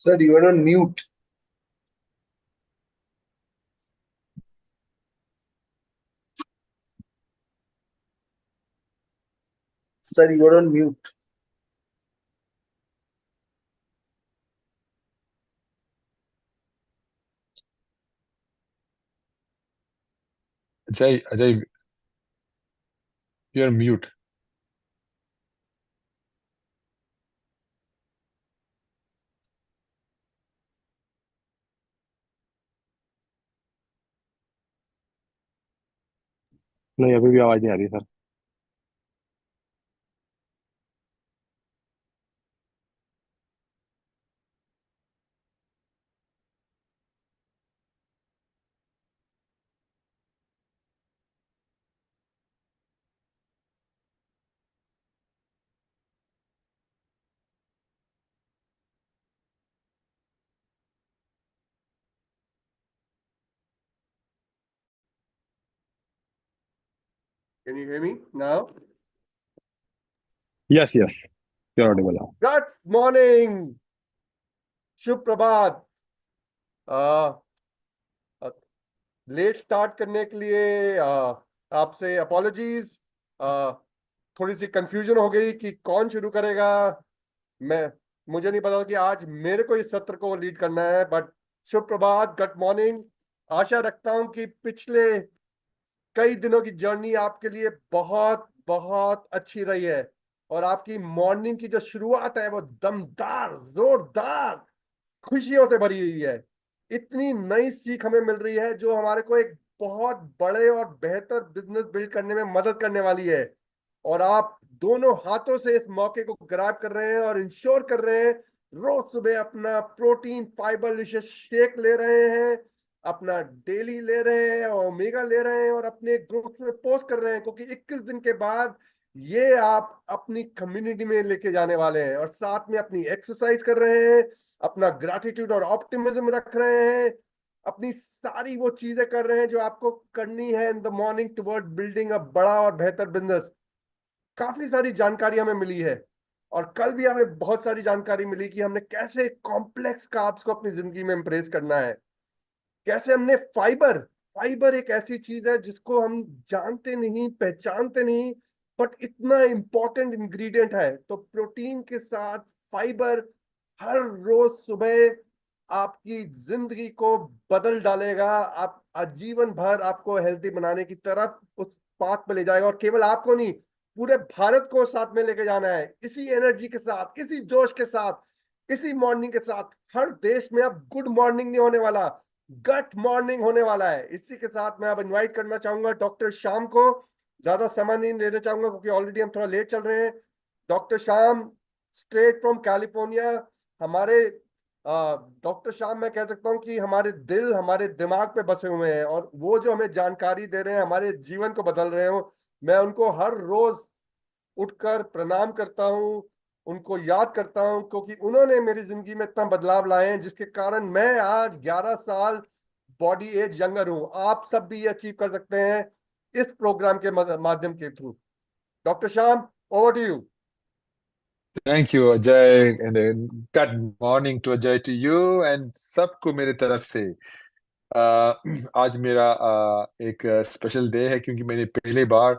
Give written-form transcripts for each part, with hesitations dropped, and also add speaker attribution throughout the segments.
Speaker 1: Sir, you are on mute. Sir, you are on mute.
Speaker 2: Ajay, you're mute.
Speaker 3: नहीं, अभी भी आवाज नहीं आ रही sir.
Speaker 1: Can you hear me now?
Speaker 3: Yes yes, you're audible now.
Speaker 1: Good morning. Shubh Prabhat. Let start करने के लिए आपसे अपॉलॉजीज। थोड़ी सी कंफ्यूजन हो गई कि कौन शुरू करेगा। मैं मुझे नहीं पता कि आज मेरे को इस सत्र को लीड करना है, बट शुभ प्रभात, गुड मॉर्निंग। आशा रखता हूं कि पिछले कई दिनों की जर्नी आपके लिए बहुत बहुत अच्छी रही है और आपकी मॉर्निंग की जो शुरुआत है वो दमदार, जोरदार, खुशियों से भरी हुई है। इतनी नई सीख हमें मिल रही है जो हमारे को एक बहुत बड़े और बेहतर बिजनेस बिल्ड करने में मदद करने वाली है। और आप दोनों हाथों से इस मौके को ग्रैब कर रहे हैं और इंश्योर कर रहे हैं, रोज सुबह अपना प्रोटीन फाइबर रिच शेक ले रहे हैं, अपना डेली ले रहे हैं, ओमेगा ले रहे हैं और अपने ग्रुप में पोस्ट कर रहे हैं, क्योंकि 21 दिन के बाद ये आप अपनी कम्युनिटी में लेके जाने वाले हैं। और साथ में अपनी एक्सरसाइज कर रहे हैं, अपना ग्रैटिट्यूड और ऑप्टिमिज्म रख रहे हैं, अपनी सारी वो चीजें कर रहे हैं जो आपको करनी है in the morning toward building अ बड़ा और बेहतर बिजनेस। काफी सारी जानकारी हमें मिली है और कल भी हमें बहुत सारी जानकारी मिली कि हमने कैसे कॉम्प्लेक्स कार्ब्स को अपनी जिंदगी में इंप्रेस करना है। कैसे हमने फाइबर फाइबर एक ऐसी चीज है जिसको हम जानते नहीं, पहचानते नहीं, बट इतना इंपॉर्टेंट इंग्रेडिएंट है। तो प्रोटीन के साथ फाइबर हर रोज सुबह आपकी जिंदगी को बदल डालेगा। आप आजीवन भर आपको हेल्थी बनाने की तरफ उस पाथ पे ले जाएगा और केवल आपको नहीं, पूरे भारत को साथ में लेके जाना है। इसी एनर्जी के साथ, इसी जोश के साथ, इसी मॉर्निंग के साथ हर देश में अब गुड मॉर्निंग नहीं होने वाला, गट मॉर्निंग होने वाला है। इसी के साथ मैं अब इनवाइट करना चाहूंगा डॉक्टर श्याम को। ज्यादा समय नहीं लेना चाहूंगा क्योंकि ऑलरेडी हम थोड़ा लेट चल रहे हैं। Doctor Shyam, straight from California. हमारे डॉक्टर श्याम, मैं कह सकता हूँ कि हमारे दिल, हमारे दिमाग पे बसे हुए हैं और वो जो हमें जानकारी दे रहे हैं हमारे जीवन को बदल रहे हो। मैं उनको हर रोज उठकर प्रणाम करता हूँ, उनको याद करता हूँ, क्योंकि उन्होंने मेरी जिंदगी में इतना बदलाव लाए हैं जिसके कारण मैं आज 11 साल बॉडी एज यंगर हूँ। आप सब भी ये अचीव कर सकते हैं इस प्रोग्राम के माध्यम के through. Doctor Shyam, over to you.
Speaker 2: Thank you Ajay and good morning to Ajay to you and सबको मेरे तरफ से। आज मेरा एक स्पेशल डे है क्योंकि मैंने पहली बार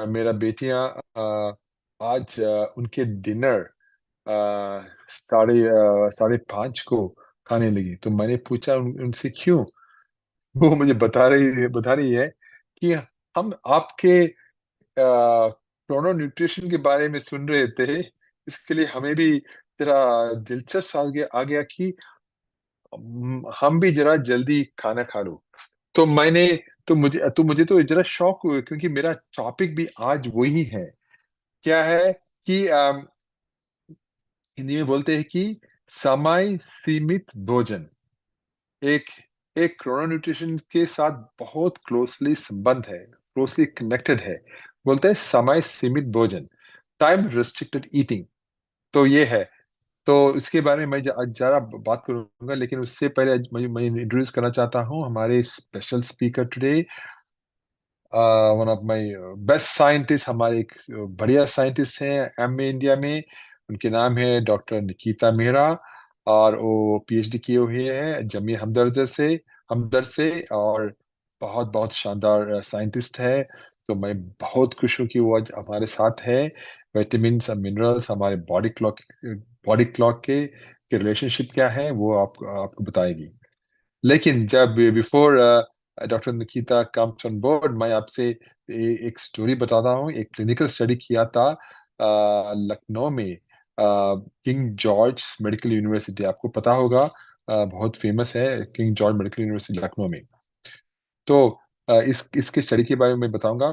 Speaker 2: मेरा बेटियां आज उनके डिनर साढ़े पाँच को खाने लगी। तो मैंने पूछा उनसे क्यों। वो मुझे बता रही है कि हम आपके क्रोनो न्यूट्रिशन के बारे में सुन रहे थे, इसके लिए हमें भी जरा दिलचस्प आ गया कि हम भी जरा जल्दी खाना खा लो। तो मैंने तो मुझे तो जरा शौक हुआ क्योंकि मेरा टॉपिक भी आज वही है। क्या है कि हिंदी में बोलते हैं कि समय सीमित भोजन एक एक क्रोनो न्यूट्रिशन के साथ बहुत क्लोजली संबंध है, क्लोजली कनेक्टेड है। बोलते हैं समय सीमित भोजन, टाइम रिस्ट्रिक्टेड ईटिंग। तो ये है। तो इसके बारे में मैं जरा बात करूंगा, लेकिन उससे पहले आज मैं इंट्रोड्यूस करना चाहता हूँ हमारे special speaker today, one of my best scientist, हमारे एक बढ़िया साइंटिस्ट हैं एमए इंडिया में। उनके नाम है डॉक्टर निकिता मेहरा। और वो पीएचडी किए हुए हैं जमी हमदर्द से, और बहुत बहुत शानदार साइंटिस्ट है। तो मैं बहुत खुश हूँ कि वो आज हमारे साथ है। विटामिन और मिनरल्स हमारे बॉडी क्लॉक के रिलेशनशिप क्या है वो आपको बताएगी। लेकिन जब before doctor Nikita comes on board, मैं आपसे एक स्टोरी बताता हूँ। एक क्लिनिकल स्टडी किया था लखनऊ में, किंग जॉर्ज मेडिकल यूनिवर्सिटी, आपको पता होगा, बहुत फेमस है king George medical university Lucknow में। तो इसके स्टडी के बारे में मैं बताऊंगा।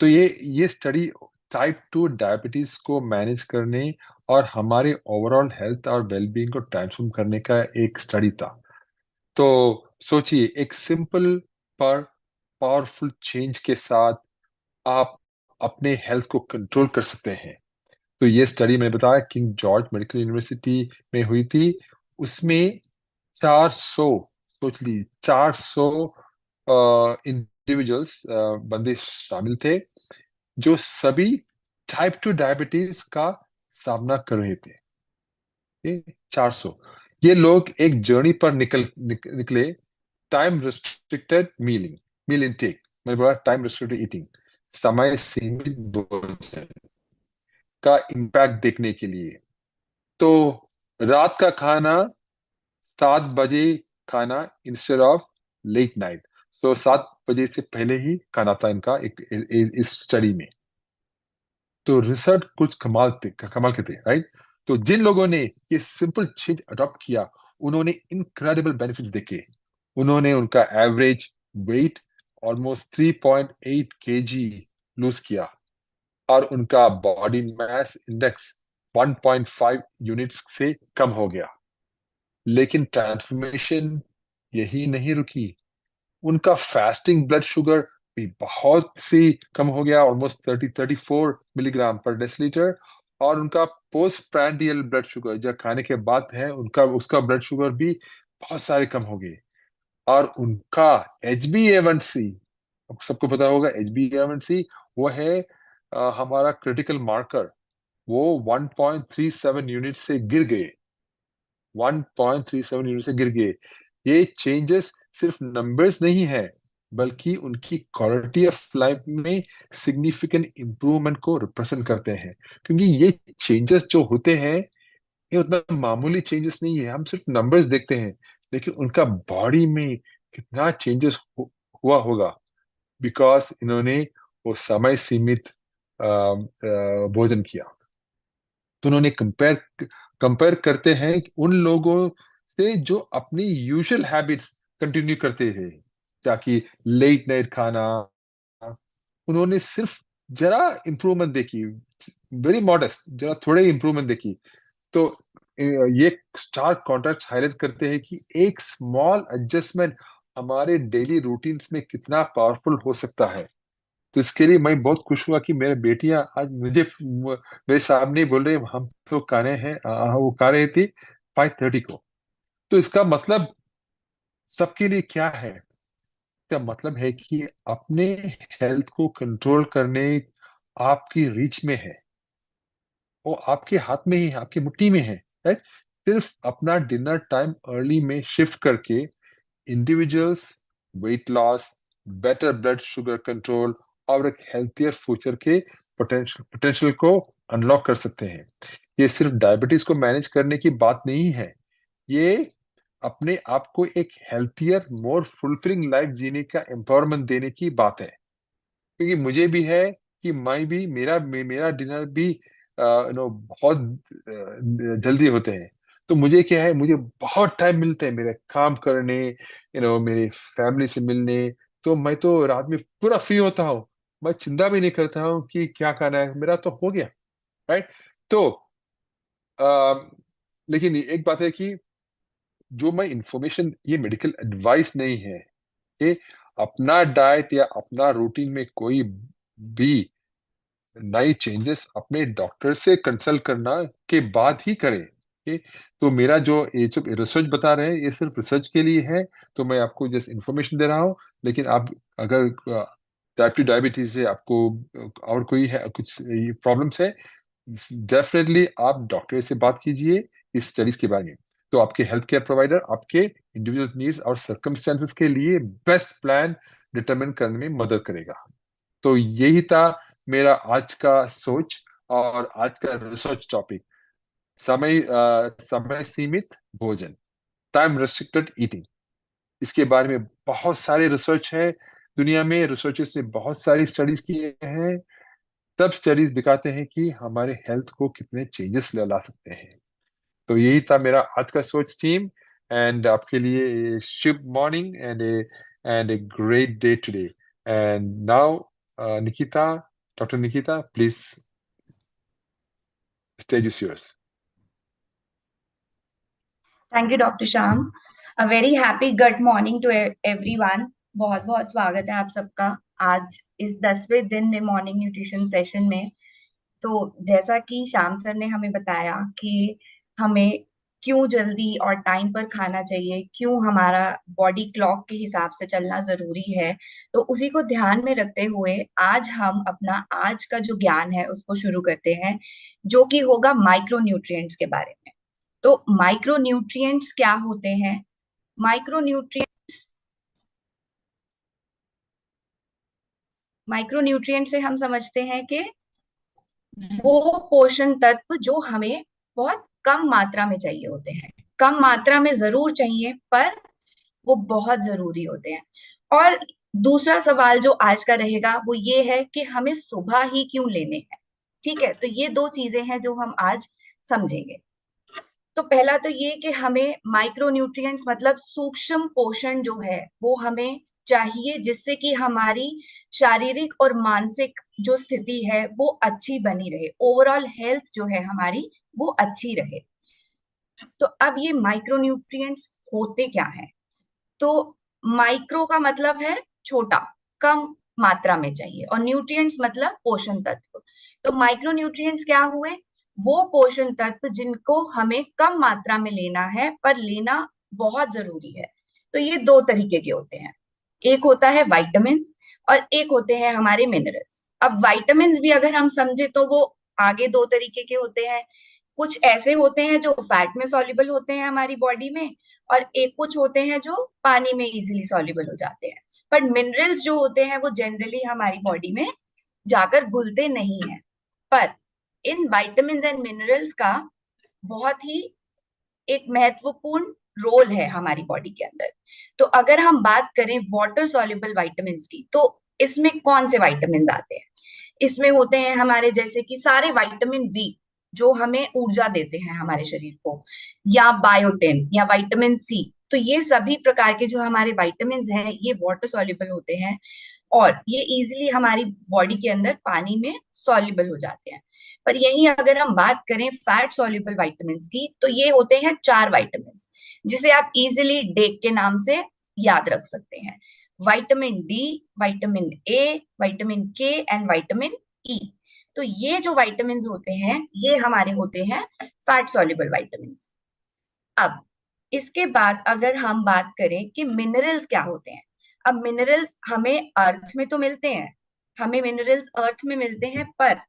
Speaker 2: तो ये स्टडी टाइप 2 डायबिटीज को मैनेज करने और हमारे ओवरऑल हेल्थ और वेलबींग को ट्रांसफॉर्म करने का एक स्टडी था। तो सोचिए, एक सिंपल पर पावरफुल चेंज के साथ आप अपने हेल्थ को कंट्रोल कर सकते हैं। तो ये स्टडी मैंने बताया किंग जॉर्ज मेडिकल यूनिवर्सिटी में हुई थी। उसमें 400, सोच ली, 400 इंडिविजुअल्स, बंदे शामिल थे, जो सभी टाइप 2 डायबिटीज का सामना कर रहे थे। ये 400, ये लोग एक जर्नी पर निकले। टाइम रिस्ट्रिक्टेड मील इनटेक, मैं बोला टाइम रिस्ट्रिक्टेड ईटिंग, समय सीमित भोजन का इम्पैक्ट देखने के लिए। तो रात का खाना 7 बजे खाना इंस्टेड ऑफ लेट नाइट। तो 7 बजे से पहले ही खाना था इनका इस स्टडी में। तो रिसर्च कुछ कमाल के थे, राइट। तो जिन लोगों ने ये सिंपल चेंज अडॉप्ट किया, उन्होंने इनक्रेडिबल बेनिफिट्स देखे। उन्होंने उनका average weight almost 3.8 KG lose किया, और उनका बॉडी मास इंडेक्स 1.5 यूनिट्स से कम हो गया। लेकिन ट्रांसफॉर्मेशन यही नहीं रुकी। उनका फास्टिंग ब्लड शुगर भी बहुत सी कम हो गया, ऑलमोस्ट 34 मिलीग्राम पर डेसिलीटर। और उनका पोस्ट प्रैंडियल ब्लड शुगर, जब खाने के बाद है, उनका उसका ब्लड शुगर भी बहुत सारे कम हो गए। और उनका HbA1c, सबको पता होगा HbA1c, वो है हमारा क्रिटिकल मार्कर, वो 1.37 यूनिट से गिर गए। 1.37 यूनिट से गिर गए। ये चेंजेस सिर्फ नंबर्स नहीं है, बल्कि उनकी क्वालिटी ऑफ लाइफ में सिग्निफिकेंट इंप्रूवमेंट को रिप्रेजेंट करते हैं। क्योंकि ये चेंजेस जो होते हैं, ये उतना मामूली चेंजेस नहीं है। हम सिर्फ नंबर्स देखते हैं, लेकिन उनका बॉडी में कितना चेंजेस हुआ होगा, बिकॉज इन्होंने वो समय सीमित भोजन किया। तो उन्होंने कंपेयर करते हैं कि उन लोगों से जो अपनी यूजुअल हैबिट्स कंटिन्यू करते हैं, ताकि लेट नाइट खाना, उन्होंने सिर्फ जरा इंप्रूवमेंट देखी, वेरी मॉडेस्ट, जरा थोड़े इंप्रूवमेंट देखी। तो ये स्टार्क कॉन्ट्रास्ट हाईलाइट करते हैं कि एक स्मॉल एडजस्टमेंट हमारे डेली रूटीन्स में कितना पावरफुल हो सकता है। तो इसके लिए मैं बहुत खुश हुआ कि मेरे बेटियां आज मेरे सामने बोल रहे, हम तो खाने हैं, वो खा रहे थे 5:30 को। तो इसका मतलब सबके लिए क्या है? इसका मतलब है कि अपने हेल्थ को कंट्रोल करने आपकी रीच में है, वो आपके हाथ में ही है, आपकी मुट्ठी में है, राइट। सिर्फ अपना डिनर टाइम अर्ली में शिफ्ट करके individuals weight loss, better blood sugar control और एक हेल्थियर फ्यूचर के पोटेंशियल को अनलॉक कर सकते हैं। ये सिर्फ डायबिटीज को मैनेज करने की बात नहीं है, ये अपने आप को एक हेल्थियर, मोर फुलफिलिंग लाइफ जीने का एम्पावरमेंट देने की बात है। क्योंकि मुझे भी है कि मैं भी, मेरा डिनर भी बहुत जल्दी होते हैं। तो मुझे क्या है, मुझे बहुत टाइम मिलता है मेरे काम करने, मेरे फैमिली से मिलने। तो मैं तो रात में पूरा फ्री होता हूँ, मैं चिंता भी नहीं करता हूँ कि क्या खाना है, मेरा तो हो गया, राइट। तो अ, लेकिन एक बात है कि जो मैं इंफॉर्मेशन, ये मेडिकल एडवाइस नहीं है, ये अपना डाइट या अपना रूटीन में कोई भी नई चेंजेस अपने डॉक्टर से कंसल्ट करना के बाद ही करें। ओके। तो मेरा जो ये सब रिसर्च बता रहे हैं, ये सिर्फ रिसर्च के लिए है। तो मैं आपको जस्ट इंफॉर्मेशन दे रहा हूँ। लेकिन आप अगर टाइप 2 डायबिटीज है आपको, और कोई है कुछ प्रॉब्लम्स है, डेफिनेटली आप डॉक्टर से बात कीजिए इस स्टडीज के बारे में, तो आपके हेल्थ केयर प्रोवाइडर आपके इंडिविजुअल नीड्स और सर्कमस्टेंसेस के लिए बेस्ट प्लान डिटरमिन करने में मदद करेगा। तो यही था मेरा आज का सोच और आज का रिसर्च टॉपिक, समय सीमित भोजन, टाइम रेस्ट्रिक्टेड ईटिंग। इसके बारे में बहुत सारे रिसर्च है, दुनिया में रिसर्चर्स ने बहुत सारी स्टडीज किए हैं। सब स्टडीज दिखाते हैं कि हमारे हेल्थ को कितने चेंजेस ला सकते हैं। तो यही था मेरा आज का सोच टीम, एंड आपके लिए शुभ morning and a great day today. And now Nikita, doctor Nikita, please, stage is yours.
Speaker 4: Thank you doctor Shyam. A very happy good morning to everyone. बहुत बहुत स्वागत है आप सबका आज इस 10वें दिन में मॉर्निंग न्यूट्रिशन सेशन में। तो जैसा कि श्याम सर ने हमें बताया कि हमें क्यों जल्दी और टाइम पर खाना चाहिए, क्यों हमारा बॉडी क्लॉक के हिसाब से चलना जरूरी है, तो उसी को ध्यान में रखते हुए आज हम अपना आज का जो ज्ञान है उसको शुरू करते हैं, जो कि होगा माइक्रो न्यूट्रिएंट्स के बारे में। तो माइक्रो न्यूट्रिएंट्स क्या होते हैं? माइक्रो न्यूट्रिएंट से हम समझते हैं कि वो पोषण तत्व जो हमें बहुत कम मात्रा में चाहिए होते हैं, कम मात्रा में जरूर चाहिए पर वो बहुत जरूरी होते हैं। और दूसरा सवाल जो आज का रहेगा वो ये है कि हमें सुबह ही क्यों लेने हैं। ठीक है, तो ये दो चीजें हैं जो हम आज समझेंगे। तो पहला तो ये कि हमें माइक्रो न्यूट्रिएंट्स मतलब सूक्ष्म पोषण जो है वो हमें चाहिए, जिससे कि हमारी शारीरिक और मानसिक जो स्थिति है वो अच्छी बनी रहे, ओवरऑल हेल्थ जो है हमारी वो अच्छी रहे। तो अब ये माइक्रो न्यूट्रिएंट्स होते क्या है? तो माइक्रो का मतलब है छोटा, कम मात्रा में चाहिए, और न्यूट्रिएंट्स मतलब पोषण तत्व। तो माइक्रो न्यूट्रिएंट्स क्या हुए? वो पोषण तत्व जिनको हमें कम मात्रा में लेना है पर लेना बहुत जरूरी है। तो ये दो तरीके के होते हैं, एक होता है वाइटामिन्स और एक होते हैं हमारे मिनरल्स। अब वाइटामिन्स भी अगर हम समझे तो वो आगे दो तरीके के होते हैं। कुछ ऐसे होते हैं जो फैट में सॉल्युबल होते हैं हमारी बॉडी में, और एक कुछ होते हैं जो पानी में इजीली सॉल्युबल हो जाते हैं। पर मिनरल्स जो होते हैं वो जनरली हमारी बॉडी में जाकर घुलते नहीं है। पर इन विटामिन्स एंड मिनरल्स का बहुत ही एक महत्वपूर्ण रोल है हमारी बॉडी के अंदर। तो अगर हम बात करें वाटर सॉल्युबल विटामिन्स की, तो इसमें कौन से विटामिन्स आते हैं? इसमें होते हैं हमारे जैसे कि सारे विटामिन बी जो हमें ऊर्जा देते हैं हमारे शरीर को, या बायोटिन या विटामिन सी। तो ये सभी प्रकार के जो हमारे विटामिन हैं ये वाटर सॉल्युबल होते हैं और ये इजीली हमारी बॉडी के अंदर पानी में सॉल्युबल हो जाते हैं। पर यही अगर हम बात करें फैट सॉल्युबल विटामिन की, तो ये होते हैं 4 विटामिन, जिसे आप इजीली डेक के नाम से याद रख सकते हैं। Vitamin D, vitamin A, vitamin के एंड विटामिन ई। तो ये जो विटामिन होते हैं ये हमारे होते हैं फैट सॉल्युबल विटामिन। अब इसके बाद अगर हम बात करें कि मिनरल्स क्या होते हैं। अब मिनरल्स हमें अर्थ में तो मिलते हैं, हमें मिनरल्स अर्थ में मिलते हैं, पर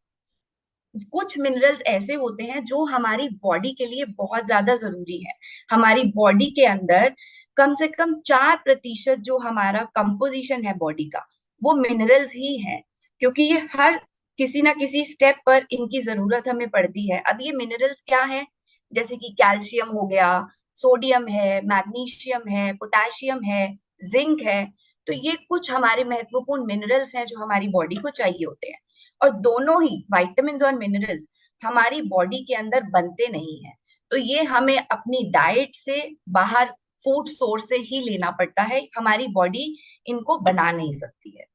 Speaker 4: कुछ मिनरल्स ऐसे होते हैं जो हमारी बॉडी के लिए बहुत ज्यादा जरूरी है। हमारी बॉडी के अंदर कम से कम 4% जो हमारा कंपोजिशन है बॉडी का वो मिनरल्स ही है, क्योंकि ये हर किसी ना किसी स्टेप पर इनकी जरूरत हमें पड़ती है। अब ये मिनरल्स क्या है? जैसे कि कैल्शियम हो गया, सोडियम है, मैग्नीशियम है, पोटेशियम है, जिंक है। तो ये कुछ हमारे महत्वपूर्ण मिनरल्स हैं जो हमारी बॉडी को चाहिए होते हैं। और दोनों ही विटामिन्स और मिनरल्स हमारी बॉडी के अंदर बनते नहीं है, तो ये हमें अपनी डाइट से, बाहर फूड सोर्स से ही लेना पड़ता है। हमारी बॉडी इनको बना नहीं सकती है।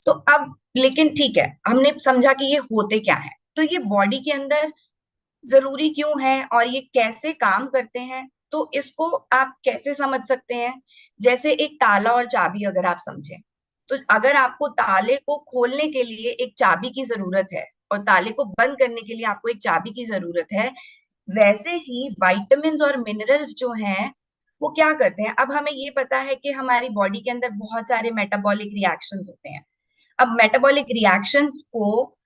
Speaker 4: तो अब लेकिन ठीक है, हमने समझा कि ये होते क्या है, तो ये बॉडी के अंदर जरूरी क्यों है और ये कैसे काम करते हैं, तो इसको आप कैसे समझ सकते हैं? जैसे एक ताला और चाबी अगर आप समझें, तो अगर आपको ताले को खोलने के लिए एक चाबी की जरूरत है और ताले को बंद करने के लिए आपको एक चाबी की जरूरत है, वैसे ही विटामिन्स और मिनरल्स जो हैं वो क्या करते हैं? अब हमें ये पता है कि हमारी बॉडी के अंदर बहुत सारे मेटाबॉलिक रिएक्शंस होते हैं। अब मेटाबॉलिक रिएक्शंस को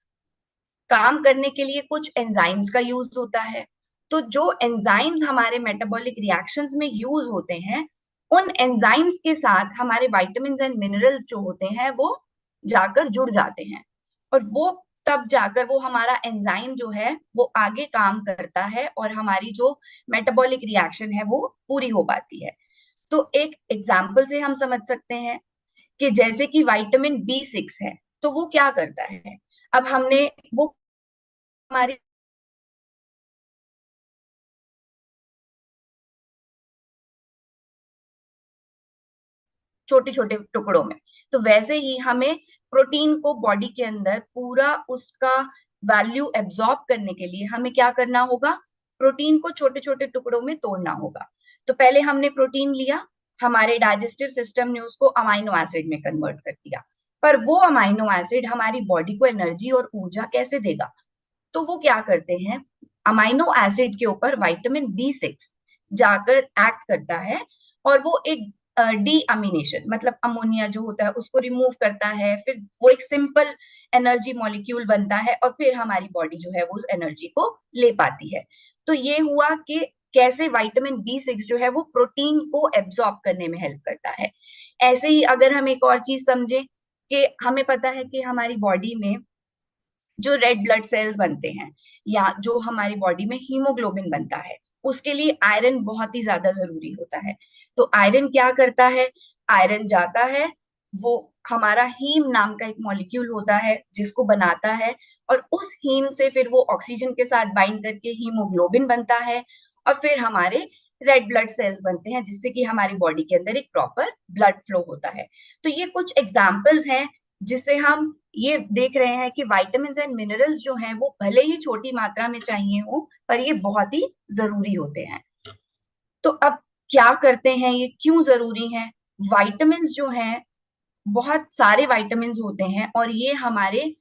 Speaker 4: काम करने के लिए कुछ एंजाइम्स का यूज होता है। तो जो एंजाइम्स हमारे मेटाबॉलिक रिएक्शंस में यूज होते हैं, उन एंजाइम्स के साथ हमारे विटामिन एंड मिनरल्स जो होते हैं वो जाकर जुड़ जाते हैं, और वो तब जाकर वो हमारा एंजाइम जो है वो आगे काम करता है और हमारी जो मेटाबॉलिक रिएक्शन है वो पूरी हो पाती है। तो एक एग्जाम्पल से हम समझ सकते हैं कि जैसे कि विटामिन B6 है, तो वो क्या करता है। अब हमने वो हमारी छोटे छोटे टुकड़ों में, तो वैसे ही हमें प्रोटीन को बॉडी के अंदर पूरा उसका वैल्यू एब्जॉर्ब करने के लिए हमें क्या करना होगा, प्रोटीन को छोटे छोटे टुकड़ों में तोड़ना होगा। तो पहले हमने प्रोटीन लिया, हमारे डाइजेस्टिव सिस्टम ने उसको अमाइनो एसिड में कन्वर्ट कर दिया, पर वो अमाइनो एसिड हमारी बॉडी को एनर्जी और ऊर्जा कैसे देगा। तो वो क्या करते हैं, अमाइनो एसिड के ऊपर विटामिन B6 जाकर एक्ट करता है, और वो एक डी अमीनेशन मतलब अमोनिया जो होता है उसको रिमूव करता है, फिर वो एक सिंपल एनर्जी मॉलिक्यूल बनता है, और फिर हमारी बॉडी जो है वो उस एनर्जी को ले पाती है। तो ये हुआ कि कैसे विटामिन B6 जो है वो प्रोटीन को एब्जॉर्ब करने में हेल्प करता है। ऐसे ही अगर हम एक और चीज समझे कि हमें पता है कि हमारी बॉडी में जो रेड ब्लड सेल्स बनते हैं या जो हमारी बॉडी में हीमोग्लोबिन बनता है, उसके लिए आयरन बहुत ही ज्यादा जरूरी होता है। तो आयरन क्या करता है, आयरन जाता है, वो हमारा हीम नाम का एक मॉलिक्यूल होता है जिसको बनाता है, और उस हीम से फिर वो ऑक्सीजन के साथ बाइंड करके हीमोग्लोबिन बनता है, और फिर हमारे रेड ब्लड सेल्स बनते हैं जिससे कि हमारी बॉडी के अंदर एक प्रॉपर ब्लड फ्लो होता है। तो ये कुछ एग्जाम्पल्स हैं जिससे हम ये देख रहे हैं कि विटामिन एंड मिनरल्स जो हैं वो भले ही छोटी मात्रा में चाहिए हो, पर ये बहुत ही जरूरी होते हैं। तो अब क्या करते हैं, ये क्यों जरूरी है। विटामिन जो हैं, बहुत सारे विटामिन होते हैं, और ये हमारे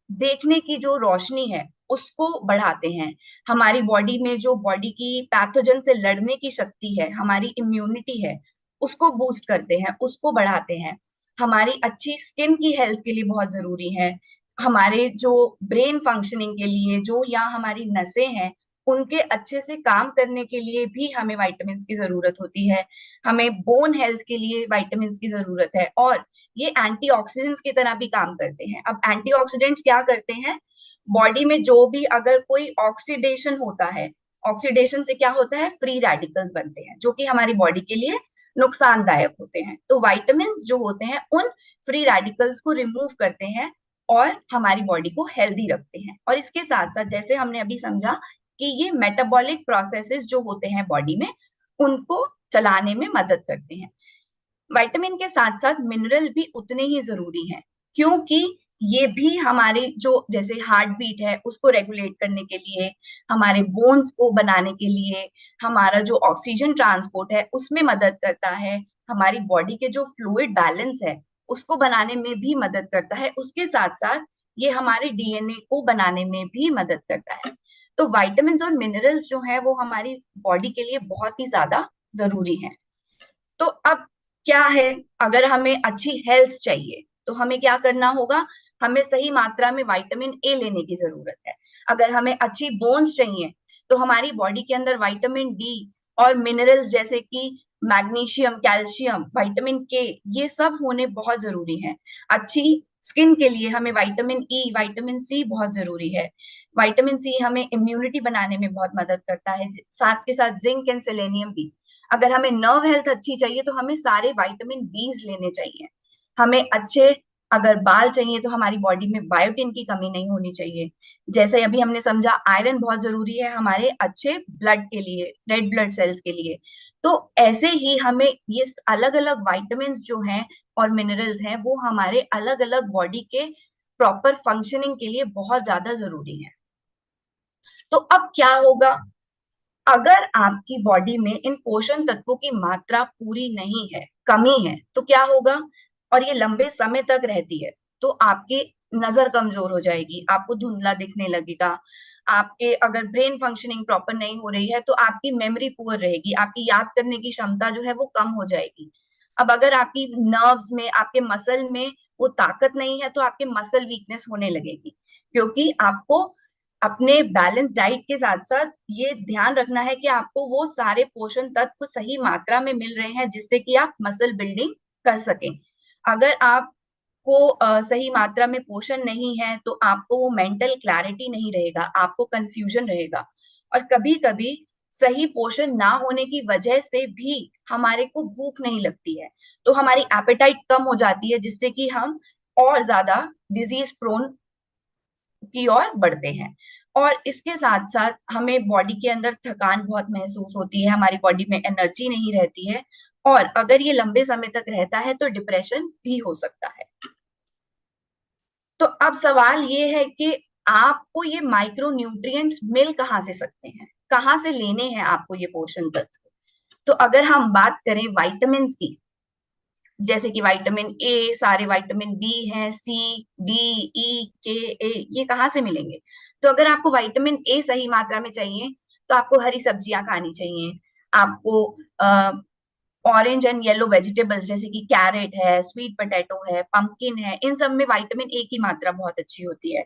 Speaker 4: देखने की जो रोशनी है उसको बढ़ाते हैं। हमारी बॉडी में जो बॉडी की पैथोजन से लड़ने की शक्ति है, हमारी इम्यूनिटी है, उसको बूस्ट करते हैं, उसको बढ़ाते हैं। हमारी अच्छी स्किन की हेल्थ के लिए बहुत जरूरी है। हमारे जो ब्रेन फंक्शनिंग के लिए जो या हमारी नसें हैं उनके अच्छे से काम करने के लिए भी हमें विटामिन की जरूरत होती है। हमें बोन हेल्थ के लिए विटामिन की जरूरत है, और ये एंटीऑक्सीडेंट्स की तरह भी काम करते हैं। अब एंटीऑक्सीडेंट्स क्या करते हैं, बॉडी में जो भी अगर कोई ऑक्सीडेशन होता है, ऑक्सीडेशन से क्या होता है, फ्री रेडिकल्स बनते हैं जो कि हमारी बॉडी के लिए नुकसानदायक होते हैं। तो विटामिन जो होते हैं उन फ्री रेडिकल्स को रिमूव करते हैं और हमारी बॉडी को हेल्दी रखते हैं। और इसके साथ साथ जैसे हमने अभी समझा कि ये मेटाबॉलिक प्रोसेसेस जो होते हैं बॉडी में उनको चलाने में मदद करते हैं। विटामिन के साथ साथ मिनरल भी उतने ही जरूरी हैं, क्योंकि ये भी हमारे जो जैसे हार्ट बीट है उसको रेगुलेट करने के लिए, हमारे बोन्स को बनाने के लिए, हमारा जो ऑक्सीजन ट्रांसपोर्ट है उसमें मदद करता है, हमारी बॉडी के जो फ्लूइड बैलेंस है उसको बनाने में भी मदद करता है। उसके साथ साथ ये हमारे डीएनए को बनाने में भी मदद करता है। तो विटामिन और मिनरल्स जो है वो हमारी बॉडी के लिए बहुत ही ज्यादा जरूरी है। तो अब क्या है, अगर हमें अच्छी हेल्थ चाहिए तो हमें क्या करना होगा, हमें सही मात्रा में विटामिन A लेने की जरूरत है। अगर हमें अच्छी बोन्स चाहिए तो हमारी बॉडी के अंदर विटामिन D और मिनरल्स जैसे कि मैग्नीशियम, कैल्शियम, विटामिन K, ये सब होने बहुत जरूरी हैं। अच्छी स्किन के लिए हमें विटामिन E, विटामिन C बहुत जरूरी है। विटामिन C हमें इम्यूनिटी बनाने में बहुत मदद करता है, साथ के साथ जिंक एंड सेलेनियम भी। अगर हमें नर्व हेल्थ अच्छी चाहिए तो हमें सारे विटामिन B लेने चाहिए। हमें अच्छे अगर बाल चाहिए तो हमारी बॉडी में बायोटिन की कमी नहीं होनी चाहिए। जैसे अभी हमने समझा आयरन बहुत जरूरी है हमारे अच्छे ब्लड के लिए, रेड ब्लड सेल्स के लिए। तो ऐसे ही हमें ये अलग अलग विटामिन जो हैं और मिनरल्स हैं वो हमारे अलग अलग बॉडी के प्रॉपर फंक्शनिंग के लिए बहुत ज्यादा जरूरी है। तो अब क्या होगा, अगर आपकी बॉडी में इन पोषण तत्वों की मात्रा पूरी नहीं है, कमी है, तो क्या होगा, और ये लंबे समय तक रहती है, तो आपकी नजर कमजोर हो जाएगी, आपको धुंधला दिखने लगेगा। आपके अगर ब्रेन फंक्शनिंग प्रॉपर नहीं हो रही है तो आपकी मेमोरी पुअर रहेगी, आपकी याद करने की क्षमता जो है वो कम हो जाएगी। अब अगर आपकी नर्व्स में, आपके मसल में वो ताकत नहीं है तो आपके मसल वीकनेस होने लगेगी, क्योंकि आपको अपने बैलेंस डाइट के साथ साथ ये ध्यान रखना है कि आपको वो सारे पोषण तत्व सही मात्रा में मिल रहे हैं जिससे कि आप मसल बिल्डिंग कर सकें। अगर आपको सही मात्रा में पोषण नहीं है तो आपको वो मेंटल क्लैरिटी नहीं रहेगा, आपको कंफ्यूजन रहेगा। और कभी कभी सही पोषण ना होने की वजह से भी हमारे को भूख नहीं लगती है, तो हमारी एपेटाइट कम हो जाती है, जिससे कि हम और ज्यादा डिजीज प्रोन की ओर बढ़ते हैं। और इसके साथ साथ हमें बॉडी के अंदर थकान बहुत महसूस होती है, हमारी बॉडी में एनर्जी नहीं रहती है, और अगर ये लंबे समय तक रहता है तो डिप्रेशन भी हो सकता है। तो अब सवाल ये है कि आपको ये माइक्रो न्यूट्रिएंट्स मिल कहाँ से सकते हैं, कहाँ से लेने हैं आपको ये पोषण तत्व। तो अगर हम बात करें विटामिन की, जैसे कि विटामिन ए, सारे विटामिन बी हैं, सी, डी, ई, के, ए, ये कहाँ से मिलेंगे। तो अगर आपको विटामिन ए सही मात्रा में चाहिए तो आपको हरी सब्जियां खानी चाहिए। आपको ऑरेंज एंड येलो वेजिटेबल्स जैसे कि कैरेट है, स्वीट पोटैटो है, पंपकिन है, इन सब में विटामिन ए की मात्रा बहुत अच्छी होती है।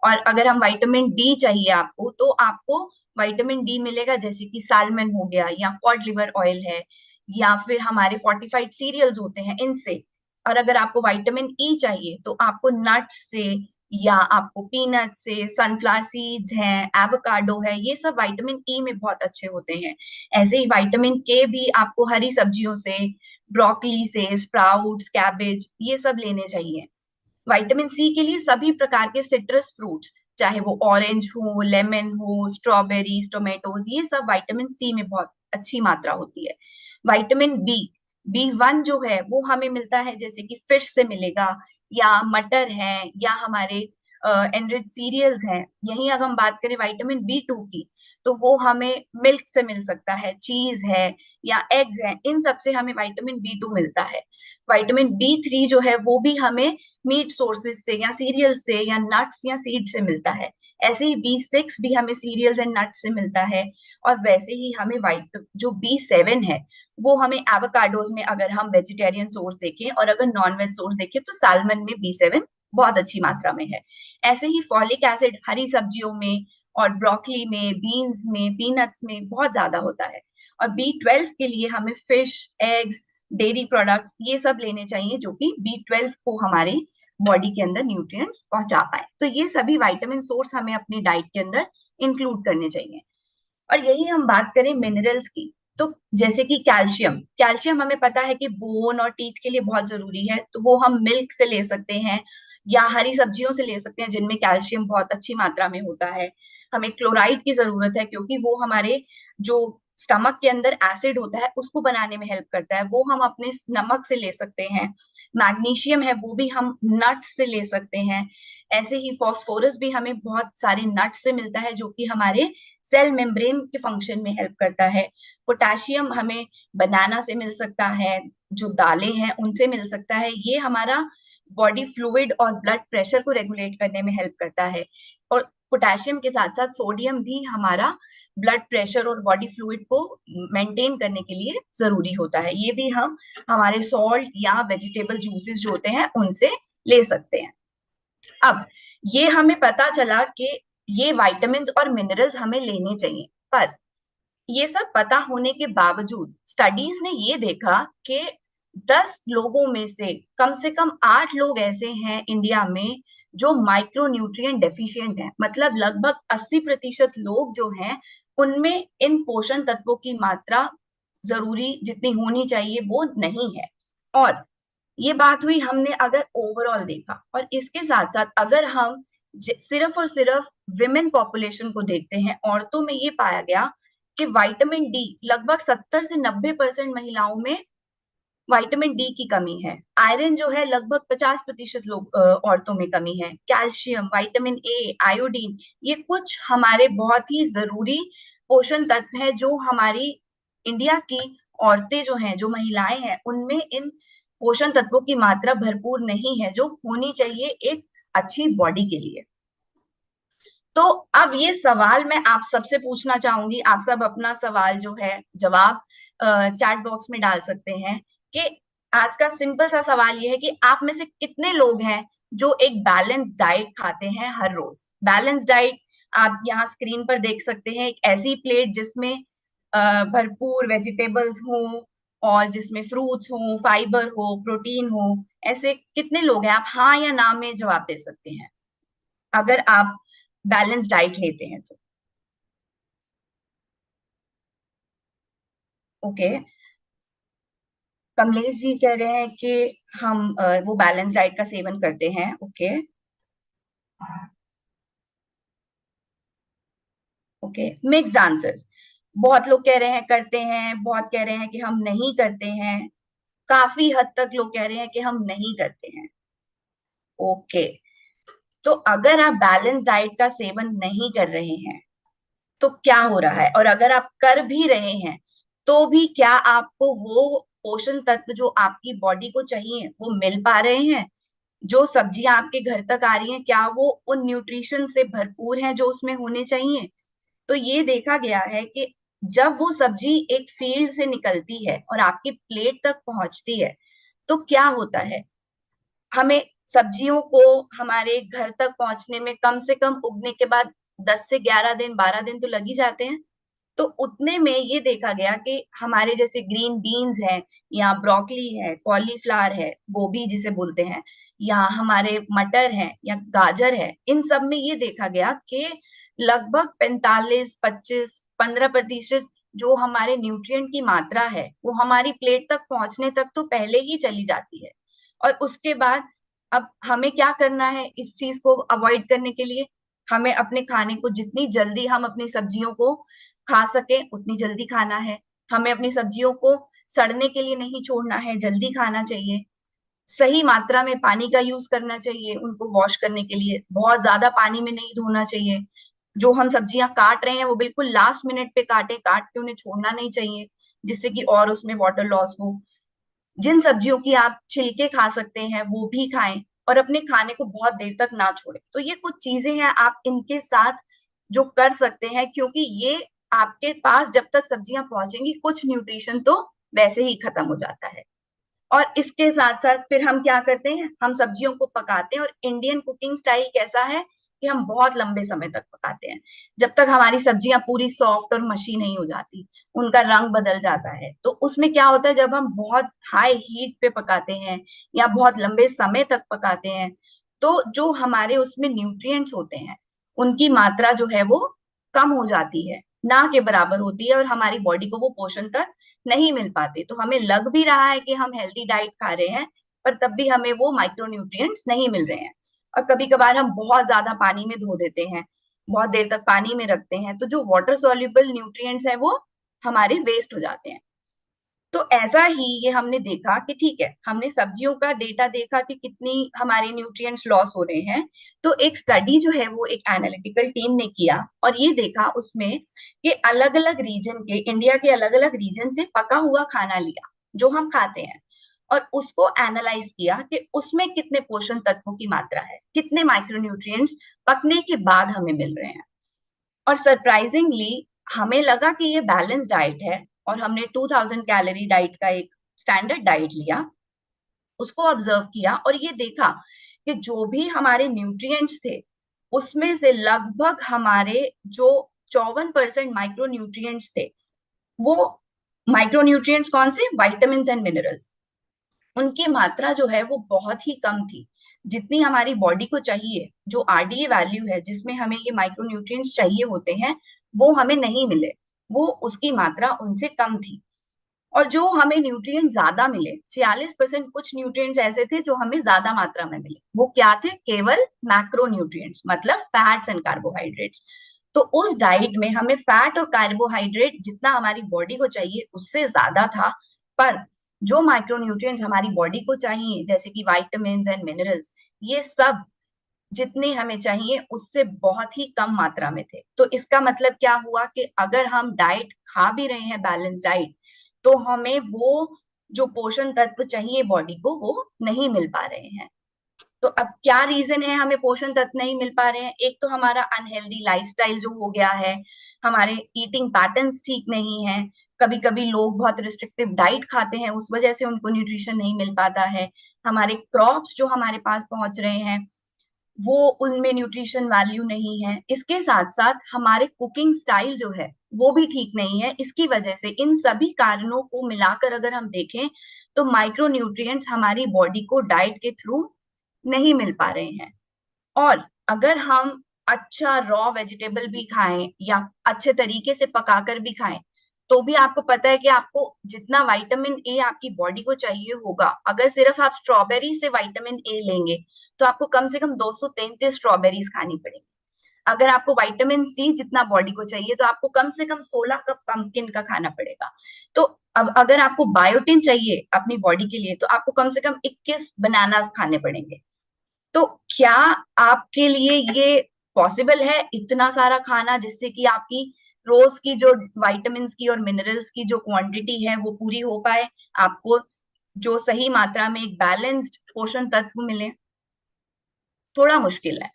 Speaker 4: और अगर हम विटामिन डी चाहिए आपको, तो आपको विटामिन डी मिलेगा जैसे कि सालमन हो गया, या कॉड लिवर ऑयल है, या फिर हमारे फोर्टिफाइड सीरियल्स होते हैं, इनसे। और अगर आपको विटामिन ई चाहिए तो आपको नट्स से, या आपको पीनट से, सनफ्लावर सीड्स हैं, एवोकाडो है, ये सब विटामिन ई में बहुत अच्छे होते हैं। ऐसे ही विटामिन के भी आपको हरी सब्जियों से, ब्रोकली से, स्प्राउट्स, कैबेज, ये सब लेने चाहिए। विटामिन सी के लिए सभी प्रकार के सिट्रस फ्रूट्स, चाहे वो ऑरेंज हो, लेमन हो, स्ट्रॉबेरीज, टोमेटोज, ये सब विटामिन सी में बहुत अच्छी मात्रा होती है। विटामिन बी, बी 1 जो है वो हमें मिलता है जैसे कि फिश से मिलेगा, या मटर है, या हमारे एनरिच सीरियल्स हैं। यहीं अगर हम बात करें विटामिन बी 2 की, तो वो हमें मिल्क से मिल सकता है, चीज है, या एग्स है, इन सब से हमें विटामिन बी 2 मिलता है। विटामिन बी 3 जो है वो भी हमें मीट सोर्सेज से, या सीरियल से, या नट्स या सीड से मिलता है। ऐसे ही बी 6 भी हमें सीरियल्स एंड नट्स से मिलता है। और वैसे ही हमें जो बी 7 है वो हमें एवोकाडोज में, अगर हम वेजिटेरियन सोर्स देखें, और अगर नॉन वेज सोर्स देखें तो सालमन में बी 7 बहुत अच्छी मात्रा में है। ऐसे ही फॉलिक एसिड हरी सब्जियों में, और ब्रोकली में, बीन्स में, पीनट्स में बहुत ज्यादा होता है। और बी 12 के लिए हमें फिश, एग्स, डेयरी प्रोडक्ट्स, ये सब लेने चाहिए जो कि बी 12 को हमारी बॉडी के अंदर न्यूट्रिएंट्स पहुंचा पाए। तो ये सभी विटामिन सोर्स हमें अपनी डाइट के अंदर इंक्लूड करने चाहिए। और यही हम बात करें मिनरल्स की, तो जैसे कि कैल्शियम, कैल्शियम हमें पता है कि बोन और टीथ के लिए बहुत जरूरी है, तो वो हम मिल्क से ले सकते हैं, या हरी सब्जियों से ले सकते हैं जिनमें कैल्शियम बहुत अच्छी मात्रा में होता है। हमें क्लोराइड की जरूरत है क्योंकि वो हमारे जो स्टमक के अंदर एसिड होता है उसको बनाने में हेल्प करता है, वो हम अपने नमक से ले सकते हैं। मैग्नीशियम है वो भी हम नट्स से ले सकते हैं। ऐसे ही फास्फोरस भी हमें बहुत सारे नट्स से मिलता है जो कि हमारे सेल मेम्ब्रेन के फंक्शन में हेल्प करता है। पोटेशियम हमें बनाना से मिल सकता है, जो दालें हैं उनसे मिल सकता है, ये हमारा बॉडी फ्लूइड और ब्लड प्रेशर को रेगुलेट करने में हेल्प करता है। और पोटेशियम के साथ साथ सोडियम भी हमारा ब्लड प्रेशर और बॉडी फ्लूइड को मेंटेन करने के लिए जरूरी होता है। ये भी हम हमारे सॉल्ट या वेजिटेबल जूसेस जो होते हैं उनसे ले सकते हैं। अब ये हमें पता चला कि ये विटामिन्स और मिनरल्स हमें लेने चाहिए, पर ये सब पता होने के बावजूद स्टडीज ने ये देखा कि 10 लोगों में से कम 8 लोग ऐसे हैं इंडिया में जो माइक्रो न्यूट्रिएंट डेफिशिएंट हैं। मतलब लगभग 80% लोग जो हैं उनमें इन पोषण तत्वों की मात्रा जरूरी जितनी होनी चाहिए वो नहीं है। और ये बात हुई हमने अगर ओवरऑल देखा, और इसके साथ साथ अगर हम सिर्फ और सिर्फ विमेन पॉपुलेशन को देखते हैं, औरतों में ये पाया गया कि विटामिन डी लगभग 70 से 90% महिलाओं में विटामिन डी की कमी है। आयरन जो है लगभग 50% लोग औरतों में कमी है। कैल्शियम, विटामिन ए, आयोडीन, ये कुछ हमारे बहुत ही जरूरी पोषण तत्व है जो हमारी इंडिया की औरतें जो हैं, जो महिलाएं हैं, उनमें इन पोषण तत्वों की मात्रा भरपूर नहीं है जो होनी चाहिए एक अच्छी बॉडी के लिए। तो अब ये सवाल मैं आप सबसे पूछना चाहूंगी, आप सब अपना सवाल जो है जवाब चैट बॉक्स में डाल सकते हैं कि आज का सिंपल सा सवाल ये है कि आप में से कितने लोग हैं जो एक बैलेंस डाइट खाते हैं हर रोज। बैलेंस डाइट आप यहाँ स्क्रीन पर देख सकते हैं, एक ऐसी प्लेट जिसमें भरपूर वेजिटेबल्स हो और जिसमें फ्रूट्स हो, फाइबर हो, प्रोटीन हो। ऐसे कितने लोग हैं? आप हाँ या ना में जवाब दे सकते हैं अगर आप बैलेंस डाइट लेते हैं तो। ओके, कमलेश जी कह रहे हैं कि हम वो बैलेंस डाइट का सेवन करते हैं। Okay okay, mixed answers. बहुत लोग कह रहे हैं करते हैं, बहुत कह रहे हैं कि हम नहीं करते हैं, काफी हद तक लोग कह रहे हैं कि हम नहीं करते हैं। ओके, तो अगर आप बैलेंस डाइट का सेवन नहीं कर रहे हैं तो क्या हो रहा है, और अगर आप कर भी रहे हैं तो भी क्या आपको वो पोषण तत्व जो आपकी बॉडी को चाहिए वो मिल पा रहे हैं? जो सब्जियां आपके घर तक आ रही हैं, क्या वो उन न्यूट्रिशन से भरपूर हैं जो उसमें होने चाहिए? तो ये देखा गया है कि जब वो सब्जी एक फील्ड से निकलती है और आपकी प्लेट तक पहुंचती है तो क्या होता है, हमें सब्जियों को हमारे घर तक पहुंचने में कम से कम उगने के बाद 10 से 11 दिन, 12 दिन तो लग ही जाते हैं। तो उतने में ये देखा गया कि हमारे जैसे ग्रीन बीन्स है, या ब्रोकली है, कॉलीफ्लावर है, गोभी जिसे बोलते हैं, या हमारे मटर है या गाजर है, इन सब में ये देखा गया कि लगभग 45, 25, 15% जो हमारे न्यूट्रिएंट की मात्रा है वो हमारी प्लेट तक पहुंचने तक तो पहले ही चली जाती है। और उसके बाद अब हमें क्या करना है इस चीज को अवॉइड करने के लिए? हमें अपने खाने को जितनी जल्दी हम अपनी सब्जियों को खा सके उतनी जल्दी खाना है। हमें अपनी सब्जियों को सड़ने के लिए नहीं छोड़ना है, जल्दी खाना चाहिए। सही मात्रा में पानी का यूज करना चाहिए, उनको वॉश करने के लिए बहुत ज्यादा पानी में नहीं धोना चाहिए। जो हम सब्जियां काट रहे हैं वो बिल्कुल लास्ट मिनट पे काटे, काट के उन्हें छोड़ना नहीं चाहिए जिससे कि और उसमें वाटर लॉस हो। जिन सब्जियों की आप छिलके खा सकते हैं वो भी खाएं, और अपने खाने को बहुत देर तक ना छोड़ें। तो ये कुछ चीजें हैं आप इनके साथ जो कर सकते हैं, क्योंकि ये आपके पास जब तक सब्जियां पहुंचेंगी कुछ न्यूट्रिशन तो वैसे ही खत्म हो जाता है। और इसके साथ साथ फिर हम क्या करते हैं, हम सब्जियों को पकाते हैं। और इंडियन कुकिंग स्टाइल कैसा है कि हम बहुत लंबे समय तक पकाते हैं, जब तक हमारी सब्जियां पूरी सॉफ्ट और मशी नहीं हो जाती, उनका रंग बदल जाता है। तो उसमें क्या होता है, जब हम बहुत हाई हीट पे पकाते हैं या बहुत लंबे समय तक पकाते हैं, तो जो हमारे उसमें न्यूट्रिएंट्स होते हैं उनकी मात्रा जो है वो कम हो जाती है, ना के बराबर होती है, और हमारी बॉडी को वो पोषण तक नहीं मिल पाते। तो हमें लग भी रहा है कि हम हेल्दी डाइट खा रहे हैं, पर तब भी हमें वो माइक्रोन्यूट्रिएंट्स नहीं मिल रहे हैं। और कभी कभार हम बहुत ज्यादा पानी में धो देते हैं, बहुत देर तक पानी में रखते हैं, तो जो वाटर सॉल्युबल न्यूट्रिएंट्स है वो हमारे वेस्ट हो जाते हैं। तो ऐसा ही ये हमने देखा कि ठीक है, हमने सब्जियों का डेटा देखा कि कितनी हमारे न्यूट्रिएंट्स लॉस हो रहे हैं। तो एक स्टडी जो है वो एक एनालिटिकल टीम ने किया और ये देखा उसमें कि अलग अलग रीजन के, इंडिया के अलग अलग रीजन से पका हुआ खाना लिया जो हम खाते हैं, और उसको एनालाइज किया कि उसमें कितने पोषण तत्वों की मात्रा है, कितने माइक्रोन्यूट्रिएंट्स पकने के बाद हमें मिल रहे हैं। और सरप्राइजिंगली हमें लगा कि ये बैलेंस डाइट है, और हमने 2000 कैलोरी डाइट का एक स्टैंडर्ड डाइट लिया, उसको ऑब्जर्व किया और ये देखा कि जो भी हमारे न्यूट्रिएंट्स थे उसमें से लगभग हमारे जो 54% माइक्रो न्यूट्रिएंट्स थे, वो माइक्रो न्यूट्रिएंट्स कौन से, वाइटामिन एंड मिनरल्स, उनकी मात्रा जो है वो बहुत ही कम थी। जितनी हमारी बॉडी को चाहिए, जो आरडीए वैल्यू है जिसमें हमें ये माइक्रोन्यूट्रिएंट्स चाहिए होते हैं, वो हमें नहीं मिले, वो उसकी मात्रा उनसे कम थी। और जो हमें न्यूट्रिएंट ज्यादा मिले, 46% कुछ न्यूट्रिएंट्स ऐसे थे जो हमें ज्यादा मात्रा में मिले, वो क्या थे, केवल मैक्रो न्यूट्रिएंट्स, मतलब फैट्स एंड कार्बोहाइड्रेट्स। तो उस डाइट में हमें फैट और कार्बोहाइड्रेट जितना हमारी बॉडी को चाहिए उससे ज्यादा था, पर जो माइक्रोन्यूट्रिएंट्स हमारी बॉडी को चाहिए जैसे कि विटामिन्स एंड मिनरल्स, ये सब जितने हमें चाहिए उससे बहुत ही कम मात्रा में थे। तो इसका मतलब क्या हुआ कि अगर हम डाइट खा भी रहे हैं बैलेंस डाइट, तो हमें वो जो पोषण तत्व चाहिए बॉडी को वो नहीं मिल पा रहे हैं। तो अब क्या रीजन है हमें पोषण तत्व नहीं मिल पा रहे हैं? एक तो हमारा अनहेल्दी लाइफस्टाइल जो हो गया है, हमारे ईटिंग पैटर्न्स ठीक नहीं है, कभी कभी लोग बहुत रिस्ट्रिक्टिव डाइट खाते हैं, उस वजह से उनको न्यूट्रिशन नहीं मिल पाता है। हमारे क्रॉप्स जो हमारे पास पहुंच रहे हैं वो उनमें न्यूट्रिशन वैल्यू नहीं है। इसके साथ साथ हमारे कुकिंग स्टाइल जो है वो भी ठीक नहीं है। इसकी वजह से इन सभी कारणों को मिलाकर अगर हम देखें तो माइक्रो न्यूट्रिएंट्स हमारी बॉडी को डाइट के थ्रू नहीं मिल पा रहे हैं। और अगर हम अच्छा रॉ वेजिटेबल भी खाएं या अच्छे तरीके से पकाकर भी खाएं तो भी आपको पता है कि आपको जितना विटामिन ए आपकी बॉडी को चाहिए होगा, अगर सिर्फ आप स्ट्रॉबेरी से विटामिन ए लेंगे तो आपको कम से कम 233 स्ट्रॉबेरीज खानी पड़ेगी। अगर आपको विटामिन सी जितना बॉडी को चाहिए तो आपको कम से कम 16 कप पम्पकिन का खाना पड़ेगा। तो अब अगर आपको बायोटिन चाहिए अपनी बॉडी के लिए तो आपको कम से कम 21 बनानास खाने पड़ेंगे। तो क्या आपके लिए ये पॉसिबल है इतना सारा खाना, जिससे कि आपकी रोज की जो विटामिन की और मिनरल्स की जो क्वांटिटी है वो पूरी हो पाए, आपको जो सही मात्रा में एक बैलेंस्ड पोषण तत्व मिले? थोड़ा मुश्किल है।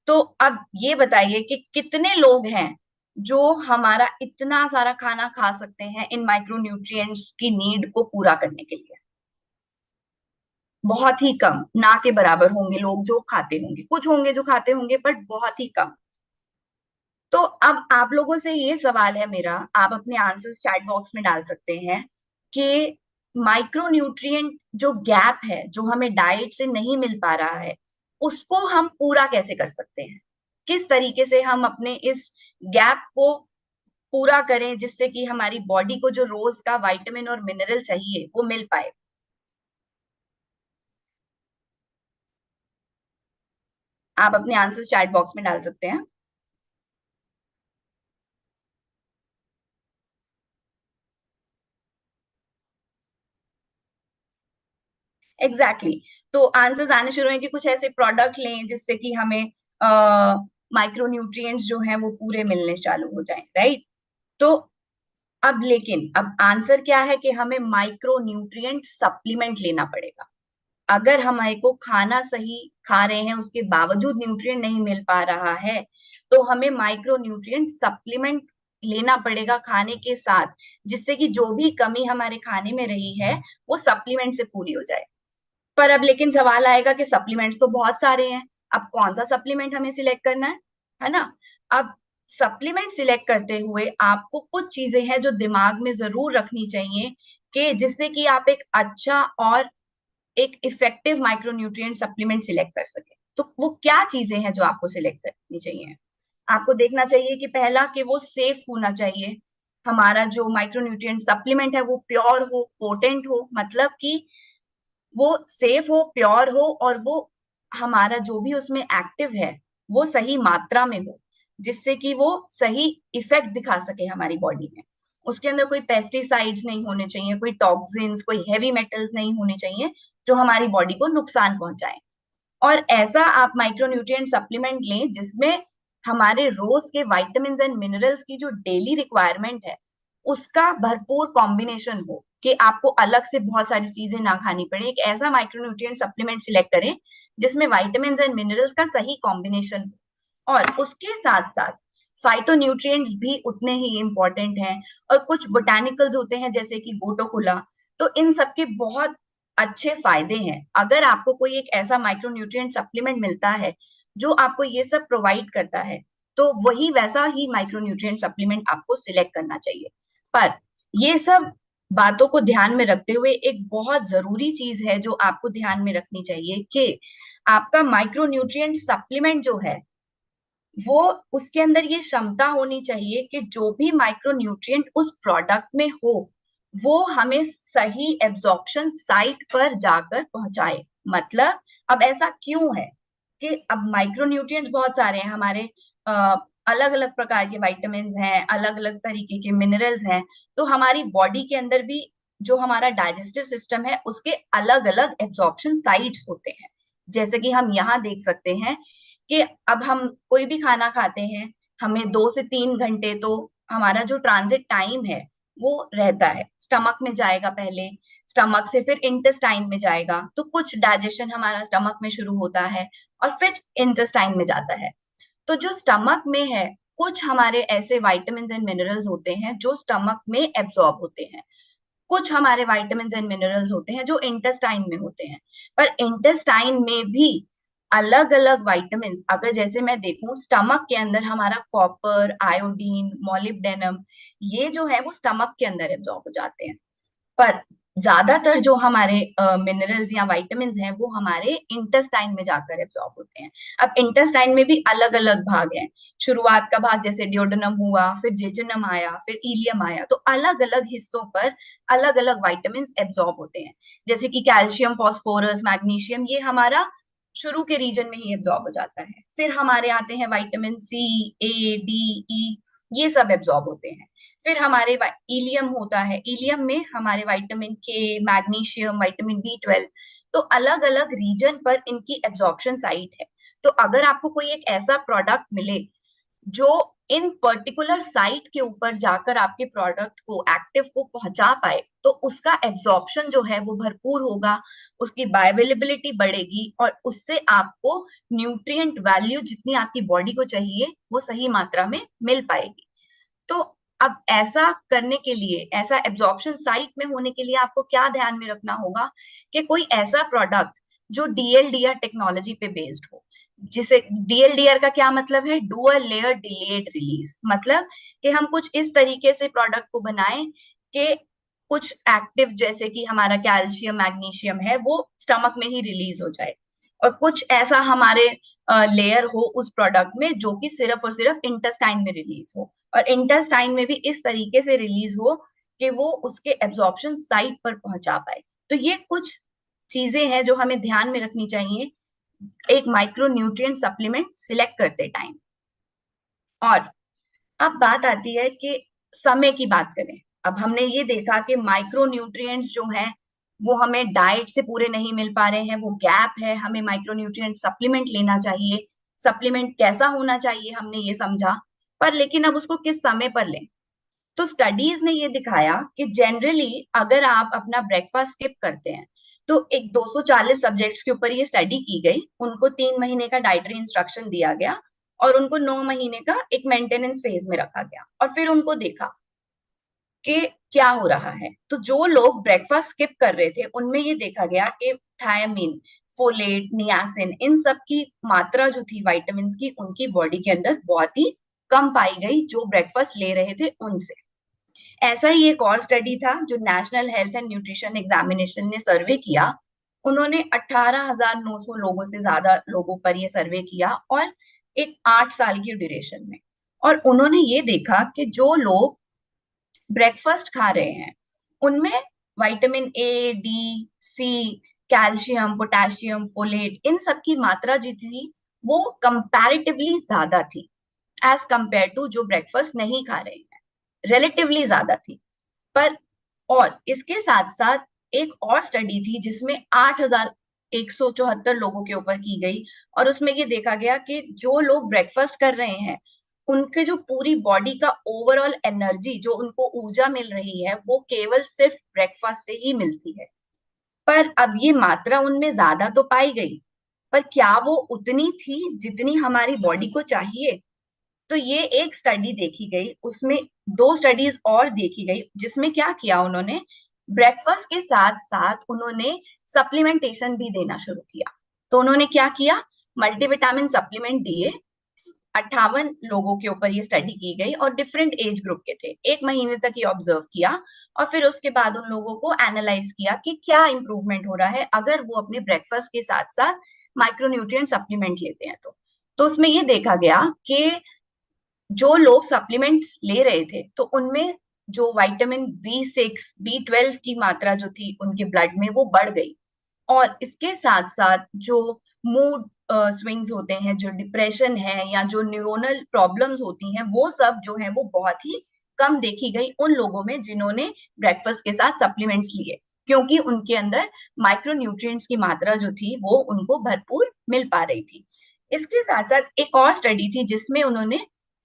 Speaker 4: तो अब ये बताइए कि कितने लोग हैं जो हमारा इतना सारा खाना खा सकते हैं इन माइक्रोन्यूट्रिएंट्स की नीड को पूरा करने के लिए? बहुत ही कम, ना के बराबर होंगे लोग जो खाते होंगे, कुछ होंगे जो खाते होंगे बट बहुत ही कम। तो अब आप लोगों से ये सवाल है मेरा, आप अपने आंसर्स चैट बॉक्स में डाल सकते हैं कि माइक्रोन्यूट्रिएंट जो गैप है जो हमें डाइट से नहीं मिल पा रहा है उसको हम पूरा कैसे कर सकते हैं, किस तरीके से हम अपने इस गैप को पूरा करें जिससे कि हमारी बॉडी को जो रोज का विटामिन और मिनरल चाहिए वो मिल पाए। आप अपने आंसर्स चैट बॉक्स में डाल सकते हैं। Exactly exactly. तो आंसर्स आने शुरू हैं कि कुछ ऐसे प्रोडक्ट लें जिससे कि हमें माइक्रो न्यूट्रिएंट्स जो हैं वो पूरे मिलने चालू हो जाएं, राइट? तो अब लेकिन अब आंसर क्या है कि हमें माइक्रो न्यूट्रिएंट सप्लीमेंट लेना पड़ेगा। अगर हमारे को खाना सही खा रहे हैं उसके बावजूद न्यूट्रिएंट नहीं मिल पा रहा है तो हमें माइक्रो न्यूट्रिएंट सप्लीमेंट लेना पड़ेगा खाने के साथ, जिससे कि जो भी कमी हमारे खाने में रही है वो सप्लीमेंट से पूरी हो जाए। पर अब लेकिन सवाल आएगा कि सप्लीमेंट्स तो बहुत सारे हैं, अब कौन सा सप्लीमेंट हमें सिलेक्ट करना है ना? अब सप्लीमेंट सिलेक्ट करते हुए आपको कुछ चीजें हैं जो दिमाग में जरूर रखनी चाहिए कि जिससे कि आप एक अच्छा और एक इफेक्टिव माइक्रोन्यूट्रिएंट सप्लीमेंट सिलेक्ट कर सके। तो वो क्या चीजें हैं जो आपको सिलेक्ट करनी चाहिए? आपको देखना चाहिए कि पहला कि वो सेफ होना चाहिए, हमारा जो माइक्रोन्यूट्रिएंट सप्लीमेंट है वो प्योर हो, पोटेंट हो, मतलब कि वो सेफ हो, प्योर हो और वो हमारा जो भी उसमें एक्टिव है वो सही मात्रा में हो, जिससे कि वो सही इफेक्ट दिखा सके हमारी बॉडी में। उसके अंदर कोई पेस्टिसाइड्स नहीं होने चाहिए, कोई टॉक्सिन्स, कोई हेवी मेटल्स नहीं होने चाहिए जो हमारी बॉडी को नुकसान पहुंचाए। और ऐसा आप माइक्रोन्यूट्रिएंट सप्लीमेंट लें जिसमें हमारे रोज के विटामिन एंड मिनरल्स की जो डेली रिक्वायरमेंट है उसका भरपूर कॉम्बिनेशन हो, कि आपको अलग से बहुत सारी चीजें ना खानी पड़े। एक ऐसा माइक्रोन्यूट्रिएंट सप्लीमेंट सिलेक्ट करें जिसमें विटामिन एंड मिनरल्स का सही कॉम्बिनेशन हो। और उसके साथ साथ फाइटोन्यूट्रिएंट्स भी उतने ही इंपॉर्टेंट हैं, और कुछ बोटानिकल्स होते हैं जैसे कि गोटोकोला। तो इन सबके बहुत अच्छे फायदे हैं। अगर आपको कोई एक ऐसा माइक्रोन्यूट्रिएंट सप्लीमेंट मिलता है जो आपको ये सब प्रोवाइड करता है तो वही वैसा ही माइक्रोन्यूट्रिएंट सप्लीमेंट आपको सिलेक्ट करना चाहिए। पर ये सब बातों को ध्यान में रखते हुए एक बहुत जरूरी चीज है जो आपको ध्यान में रखनी चाहिए कि आपका माइक्रोन्यूट्रिएंट सप्लीमेंट जो है वो उसके अंदर ये क्षमता होनी चाहिए कि जो भी माइक्रोन्यूट्रिएंट उस प्रोडक्ट में हो वो हमें सही एब्जॉर्प्शन साइट पर जाकर पहुंचाए। मतलब अब ऐसा क्यों है कि अब माइक्रोन्यूट्रिएंट्स बहुत सारे हैं हमारे, अलग अलग प्रकार के विटामिन हैं, अलग अलग तरीके के मिनरल्स हैं, तो हमारी बॉडी के अंदर भी जो हमारा डाइजेस्टिव सिस्टम है उसके अलग अलग एब्जॉर्प्शन साइट्स होते हैं। जैसे कि हम यहाँ देख सकते हैं कि अब हम कोई भी खाना खाते हैं, हमें 2 से 3 घंटे तो हमारा जो ट्रांजिट टाइम है वो रहता है। स्टमक में जाएगा पहले, स्टमक से फिर इंटेस्टाइन में जाएगा, तो कुछ डाइजेशन हमारा स्टमक में शुरू होता है और फिर इंटेस्टाइन में जाता है। तो जो स्टमक में है कुछ हमारे ऐसे विटामिन्स एंड मिनरल्स होते हैं जो स्टमक में एब्जॉर्ब होते हैं, कुछ हमारे विटामिन्स एंड मिनरल्स होते हैं जो इंटेस्टाइन में होते हैं। पर इंटेस्टाइन में भी अलग अलग विटामिन्स, अगर जैसे मैं देखूं स्टमक के अंदर हमारा कॉपर, आयोडीन, मोलिब्डेनम, ये जो है वो स्टमक के अंदर एब्जॉर्ब हो जाते हैं। पर ज्यादातर जो हमारे मिनरल्स या विटामिन्स हैं वो हमारे इंटेस्टाइन में जाकर एब्जॉर्ब होते हैं। अब इंटेस्टाइन में भी अलग अलग भाग हैं। शुरुआत का भाग जैसे ड्यूोडेनम हुआ, फिर जेजुनम आया, फिर इलियम आया, तो अलग अलग हिस्सों पर अलग अलग विटामिन्स एब्जॉर्ब होते हैं। जैसे कि कैल्शियम, फास्फोरस, मैग्नीशियम, ये हमारा शुरू के रीजन में ही एब्जॉर्ब हो जाता है। फिर हमारे आते हैं विटामिन सी, ए, डी, ई, ये सब एब्जॉर्ब होते हैं। फिर हमारे इलियम होता है, इलियम में हमारे विटामिन के, मैग्नीशियम, विटामिन B12, तो अलग अलग रीजन पर इनकी एब्जॉर्प्शन साइट है। तो अगर आपको कोई एक ऐसा प्रोडक्ट मिले जो इन पर्टिकुलर साइट के ऊपर जाकर आपके प्रोडक्ट को, एक्टिव को पहुंचा पाए, तो उसका एब्जॉर्प्शन जो है वो भरपूर होगा, उसकी बायोअवेलेबिलिटी बढ़ेगी और उससे आपको न्यूट्रिएंट वैल्यू जितनी आपकी बॉडी को चाहिए वो सही मात्रा में मिल पाएगी। तो अब ऐसा करने के लिए, ऐसा एब्जॉर्प्शन साइट में होने के लिए आपको क्या ध्यान में रखना होगा कि कोई ऐसा प्रोडक्ट जो DLDR टेक्नोलॉजी पे बेस्ड हो। जिसे DLDR का क्या मतलब है? डुअल लेयर डिलेड रिलीज, मतलब कि हम कुछ इस तरीके से प्रोडक्ट को बनाएं कि कुछ एक्टिव जैसे कि हमारा कैल्शियम, मैग्नीशियम है वो स्टमक में ही रिलीज हो जाए, और कुछ ऐसा हमारे लेयर हो उस प्रोडक्ट में जो कि सिर्फ और सिर्फ इंटेस्टाइन में रिलीज हो, और इंटेस्टाइन में भी इस तरीके से रिलीज हो कि वो उसके एब्जॉर्प्शन साइट पर पहुंचा पाए। तो ये कुछ चीजें हैं जो हमें ध्यान में रखनी चाहिए एक माइक्रो न्यूट्रिएंट सप्लीमेंट सिलेक्ट करते टाइम। और अब बात आती है कि समय की बात करें। अब हमने ये देखा कि माइक्रो न्यूट्रिएंट्स जो हैं वो हमें डाइट से पूरे नहीं मिल पा रहे हैं, वो गैप है, हमें माइक्रो न्यूट्रिएंट सप्लीमेंट लेना चाहिए। सप्लीमेंट कैसा होना चाहिए हमने ये समझा, पर लेकिन अब उसको किस समय पर लें। तो स्टडीज ने ये दिखाया कि जनरली अगर आप अपना ब्रेकफास्ट स्किप करते हैं, तो एक 240 सब्जेक्ट्स के ऊपर ये स्टडी की गई, उनको 3 महीने का डाइटरी इंस्ट्रक्शन दिया गया और उनको 9 महीने का एक मेंटेनेंस फेज में रखा गया, और फिर उनको देखा कि क्या हो रहा है। तो जो लोग ब्रेकफास्ट स्किप कर रहे थे उनमें ये देखा गया कि थायमिन, फोलेट, नियासिन, इन सब की मात्रा जो थी विटामिन की, उनकी बॉडी के अंदर बहुत ही कम पाई गई जो ब्रेकफास्ट ले रहे थे उनसे। ऐसा ही एक और स्टडी था जो national health and nutrition examination ने सर्वे किया। उन्होंने 18,900 लोगों से ज्यादा लोगों पर ये सर्वे किया, और एक 8 साल की ड्यूरेशन में। और उन्होंने ये देखा कि जो लोग ब्रेकफास्ट खा रहे हैं उनमें vitamin A, D, C, calcium, potassium, folate, इन सब की मात्रा जो थी वो कंपैरेटिवली ज्यादा थी एज कंपेयर टू जो ब्रेकफास्ट नहीं खा रहे हैं, रिलेटिवली ज्यादा थी। पर और इसके साथ साथ एक और स्टडी थी जिसमें 8,174 लोगों के ऊपर की गई, और उसमें ये देखा गया कि जो लोग ब्रेकफास्ट कर रहे हैं उनके जो पूरी बॉडी का ओवरऑल एनर्जी, जो उनको ऊर्जा मिल रही है, वो केवल सिर्फ ब्रेकफास्ट से ही मिलती है। पर अब ये मात्रा उनमें ज्यादा तो पाई गई, पर क्या वो उतनी थी जितनी हमारी बॉडी को चाहिए? तो ये एक स्टडी देखी गई, उसमें 2 स्टडीज और देखी गई जिसमें क्या किया उन्होंने, ब्रेकफास्ट के साथ साथ उन्होंने सप्लीमेंटेशन भी देना शुरू किया। तो उन्होंने क्या किया, मल्टीविटामिन सप्लीमेंट दिए। 58 लोगों के ऊपर ये स्टडी की गई और डिफरेंट एज ग्रुप के थे। 1 महीने तक ये ऑब्जर्व किया और फिर उसके बाद उन लोगों को एनालाइज किया कि क्या इंप्रूवमेंट हो रहा है अगर वो अपने ब्रेकफास्ट के साथ साथ माइक्रोन्यूट्रिएंट सप्लीमेंट लेते हैं। तो उसमें ये देखा गया कि जो लोग सप्लीमेंट्स ले रहे थे तो उनमें जो विटामिन B6, B12 की मात्रा जो थी उनके ब्लड में वो बढ़ गई, और इसके साथ साथ जो मूड स्विंग्स होते हैं, जो डिप्रेशन है या जो न्यूरोनल प्रॉब्लम्स होती हैं, वो सब जो है वो बहुत ही कम देखी गई उन लोगों में जिन्होंने ब्रेकफास्ट के साथ सप्लीमेंट्स लिए, क्योंकि उनके अंदर माइक्रोन्यूट्रिएंट्स की मात्रा जो थी वो उनको भरपूर मिल पा रही थी। इसके साथ साथ एक और स्टडी थी जिसमें उन्होंने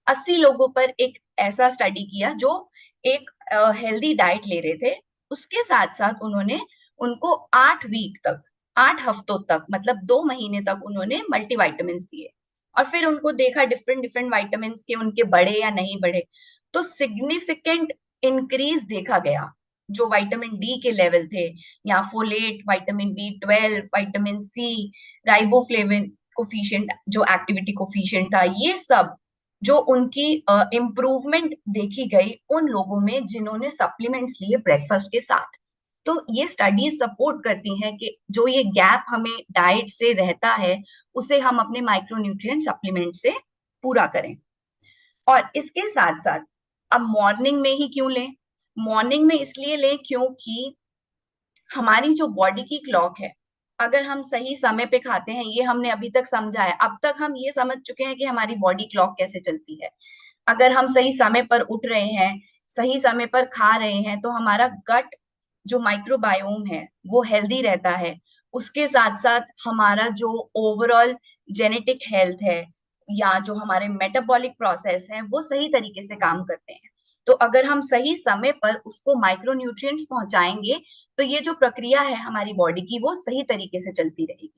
Speaker 4: 80 लोगों पर एक ऐसा स्टडी किया जो एक हेल्दी डाइट ले रहे थे। उसके साथ साथ उन्होंने उनको 8 वीक तक, 8 हफ्तों तक, मतलब 2 महीने तक उन्होंने मल्टीविटामिन दिए। और फिर उनको देखा डिफरेंट डिफरेंट वाइटामिन के उनके बढ़े या नहीं बढ़े, तो सिग्निफिकेंट इंक्रीज देखा गया जो विटामिन डी के लेवल थे, या folate, vitamin B 12, vitamin C, riboflavin coefficient जो एक्टिविटी कोफिशिएंट था, ये सब जो उनकी इम्प्रूवमेंट देखी गई उन लोगों में जिन्होंने सप्लीमेंट्स लिए ब्रेकफास्ट के साथ। तो ये स्टडीज सपोर्ट करती हैं कि जो ये गैप हमें डाइट से रहता है उसे हम अपने माइक्रोन्यूट्रिएंट सप्लीमेंट से पूरा करें। और इसके साथ साथ अब मॉर्निंग में ही क्यों लें? मॉर्निंग में इसलिए लें क्योंकि हमारी जो बॉडी की क्लॉक है, अगर हम सही समय पे खाते हैं, ये हमने अभी तक समझा है, अब तक हम ये समझ चुके हैं कि हमारी बॉडी क्लॉक कैसे चलती है। अगर हम सही समय पर उठ रहे हैं, सही समय पर खा रहे हैं, तो हमारा गट जो माइक्रोबायोम है वो हेल्दी रहता है। उसके साथ साथ हमारा जो ओवरऑल जेनेटिक हेल्थ है या जो हमारे मेटाबॉलिक प्रोसेस है वो सही तरीके से काम करते हैं। तो अगर हम सही समय पर उसको माइक्रोन्यूट्रिएंट्स पहुंचाएंगे तो ये जो प्रक्रिया है हमारी बॉडी की वो सही तरीके से चलती रहेगी।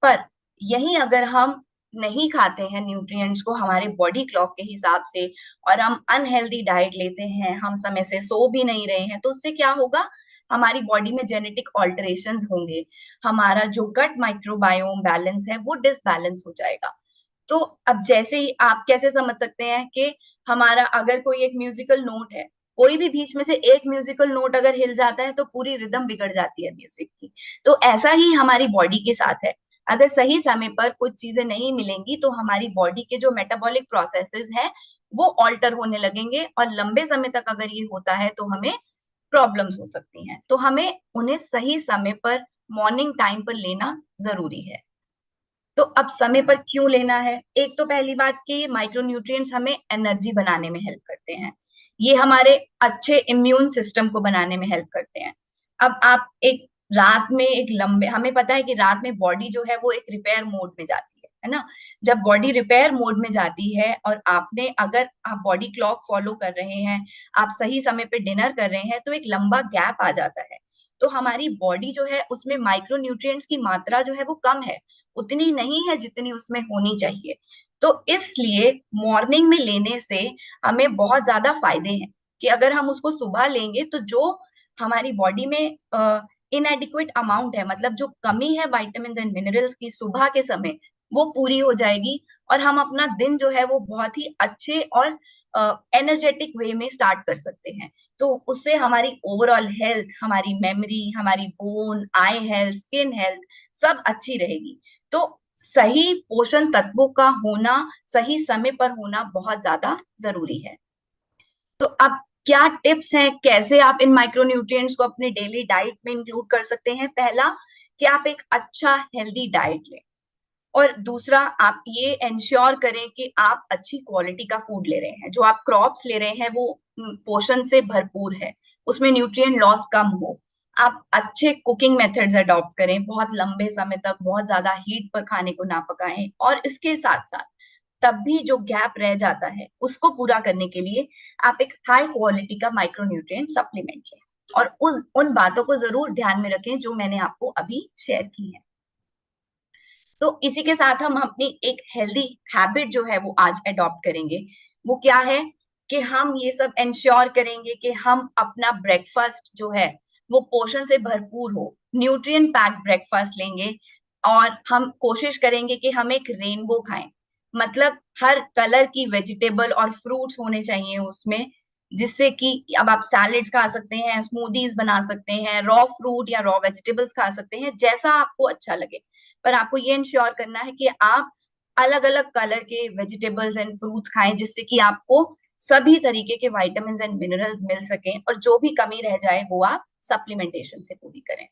Speaker 4: पर यही अगर हम नहीं खाते हैं न्यूट्रिएंट्स को हमारे बॉडी क्लॉक के हिसाब से और हम अनहेल्दी डाइट लेते हैं, हम समय से सो भी नहीं रहे हैं, तो उससे क्या होगा, हमारी बॉडी में जेनेटिक ऑल्टरेशंस होंगे, हमारा जो गट माइक्रोबायोम बैलेंस है वो डिसबैलेंस हो जाएगा। तो अब जैसे ही आप कैसे समझ सकते हैं कि हमारा अगर कोई एक म्यूजिकल नोट है, कोई भी बीच में से एक म्यूजिकल नोट अगर हिल जाता है तो पूरी रिदम बिगड़ जाती है म्यूजिक की। तो ऐसा ही हमारी बॉडी के साथ है, अगर सही समय पर कुछ चीजें नहीं मिलेंगी तो हमारी बॉडी के जो मेटाबॉलिक प्रोसेसेस है वो ऑल्टर होने लगेंगे, और लंबे समय तक अगर ये होता है तो हमें प्रॉब्लम्स हो सकती हैं। तो हमें उन्हें सही समय पर मॉर्निंग टाइम पर लेना जरूरी है। तो अब समय पर क्यों लेना है? एक तो पहली बात कि माइक्रोन्यूट्रिएंट्स हमें एनर्जी बनाने में हेल्प करते हैं, ये हमारे अच्छे इम्यून सिस्टम को बनाने में हेल्प करते हैं। अब आप एक रात में एक लंबे, हमें पता है कि रात में बॉडी जो है वो एक रिपेयर मोड में जाती है ना। जब बॉडी रिपेयर मोड में जाती है और आपने अगर आप बॉडी क्लॉक फॉलो कर रहे हैं, आप सही समय पे डिनर कर रहे हैं, तो एक लंबा गैप आ जाता है। तो हमारी बॉडी जो है उसमें माइक्रोन्यूट्रिएंट्स की मात्रा जो है वो कम है, उतनी नहीं है जितनी उसमें होनी चाहिए। तो इसलिए मॉर्निंग में लेने से हमें बहुत ज्यादा फायदे हैं कि अगर हम उसको सुबह लेंगे तो जो हमारी बॉडी में इनएडिक्वेट अमाउंट है, मतलब जो कमी है विटामिन एंड मिनरल्स की सुबह के समय, वो पूरी हो जाएगी और हम अपना दिन जो है वो बहुत ही अच्छे और एनर्जेटिक वे में स्टार्ट कर सकते हैं। तो उससे हमारी ओवरऑल हेल्थ, हमारी मेमोरी, हमारी बोन, आई हेल्थ, स्किन हेल्थ सब अच्छी रहेगी। तो सही पोषण तत्वों का होना, सही समय पर होना बहुत ज्यादा जरूरी है। तो अब क्या टिप्स हैं, कैसे आप इन माइक्रोन्यूट्रिएंट्स को अपने डेली डाइट में इंक्लूड कर सकते हैं? पहला कि आप एक अच्छा हेल्दी डाइट लें, और दूसरा आप ये इंश्योर करें कि आप अच्छी क्वालिटी का फूड ले रहे हैं, जो आप क्रॉप्स ले रहे हैं वो पोषण से भरपूर है, उसमें न्यूट्रिएंट लॉस कम हो। आप अच्छे कुकिंग मेथड्स अडॉप्ट करें, बहुत लंबे समय तक बहुत ज्यादा हीट पर खाने को ना पकाएं, और इसके साथ साथ तब भी जो गैप रह जाता है उसको पूरा करने के लिए आप एक हाई क्वालिटी का माइक्रोन्यूट्रिएंट सप्लीमेंट लें, और उन बातों को जरूर ध्यान में रखें जो मैंने आपको अभी शेयर की है। तो इसी के साथ हम अपनी एक हेल्दी हैबिट जो है वो आज अडॉप्ट करेंगे। वो क्या है कि हम ये सब इंश्योर करेंगे कि हम अपना ब्रेकफास्ट जो है वो पोषण से भरपूर हो, न्यूट्रिएंट पैक्ड ब्रेकफास्ट लेंगे, और हम कोशिश करेंगे कि हम एक रेनबो खाएं, मतलब हर कलर की वेजिटेबल और फ्रूट्स होने चाहिए उसमें, जिससे कि अब आप सैलेड्स खा सकते हैं, स्मूदीज बना सकते हैं, रॉ फ्रूट या रॉ वेजिटेबल्स खा सकते हैं, जैसा आपको अच्छा लगे। पर आपको ये इंश्योर करना है कि आप अलग अलग कलर के वेजिटेबल्स एंड फ्रूट्स खाएं, जिससे कि आपको सभी तरीके के विटामिन एंड मिनरल्स मिल सकें, और जो भी कमी रह जाए वो आप सप्लीमेंटेशन से पूरी करें।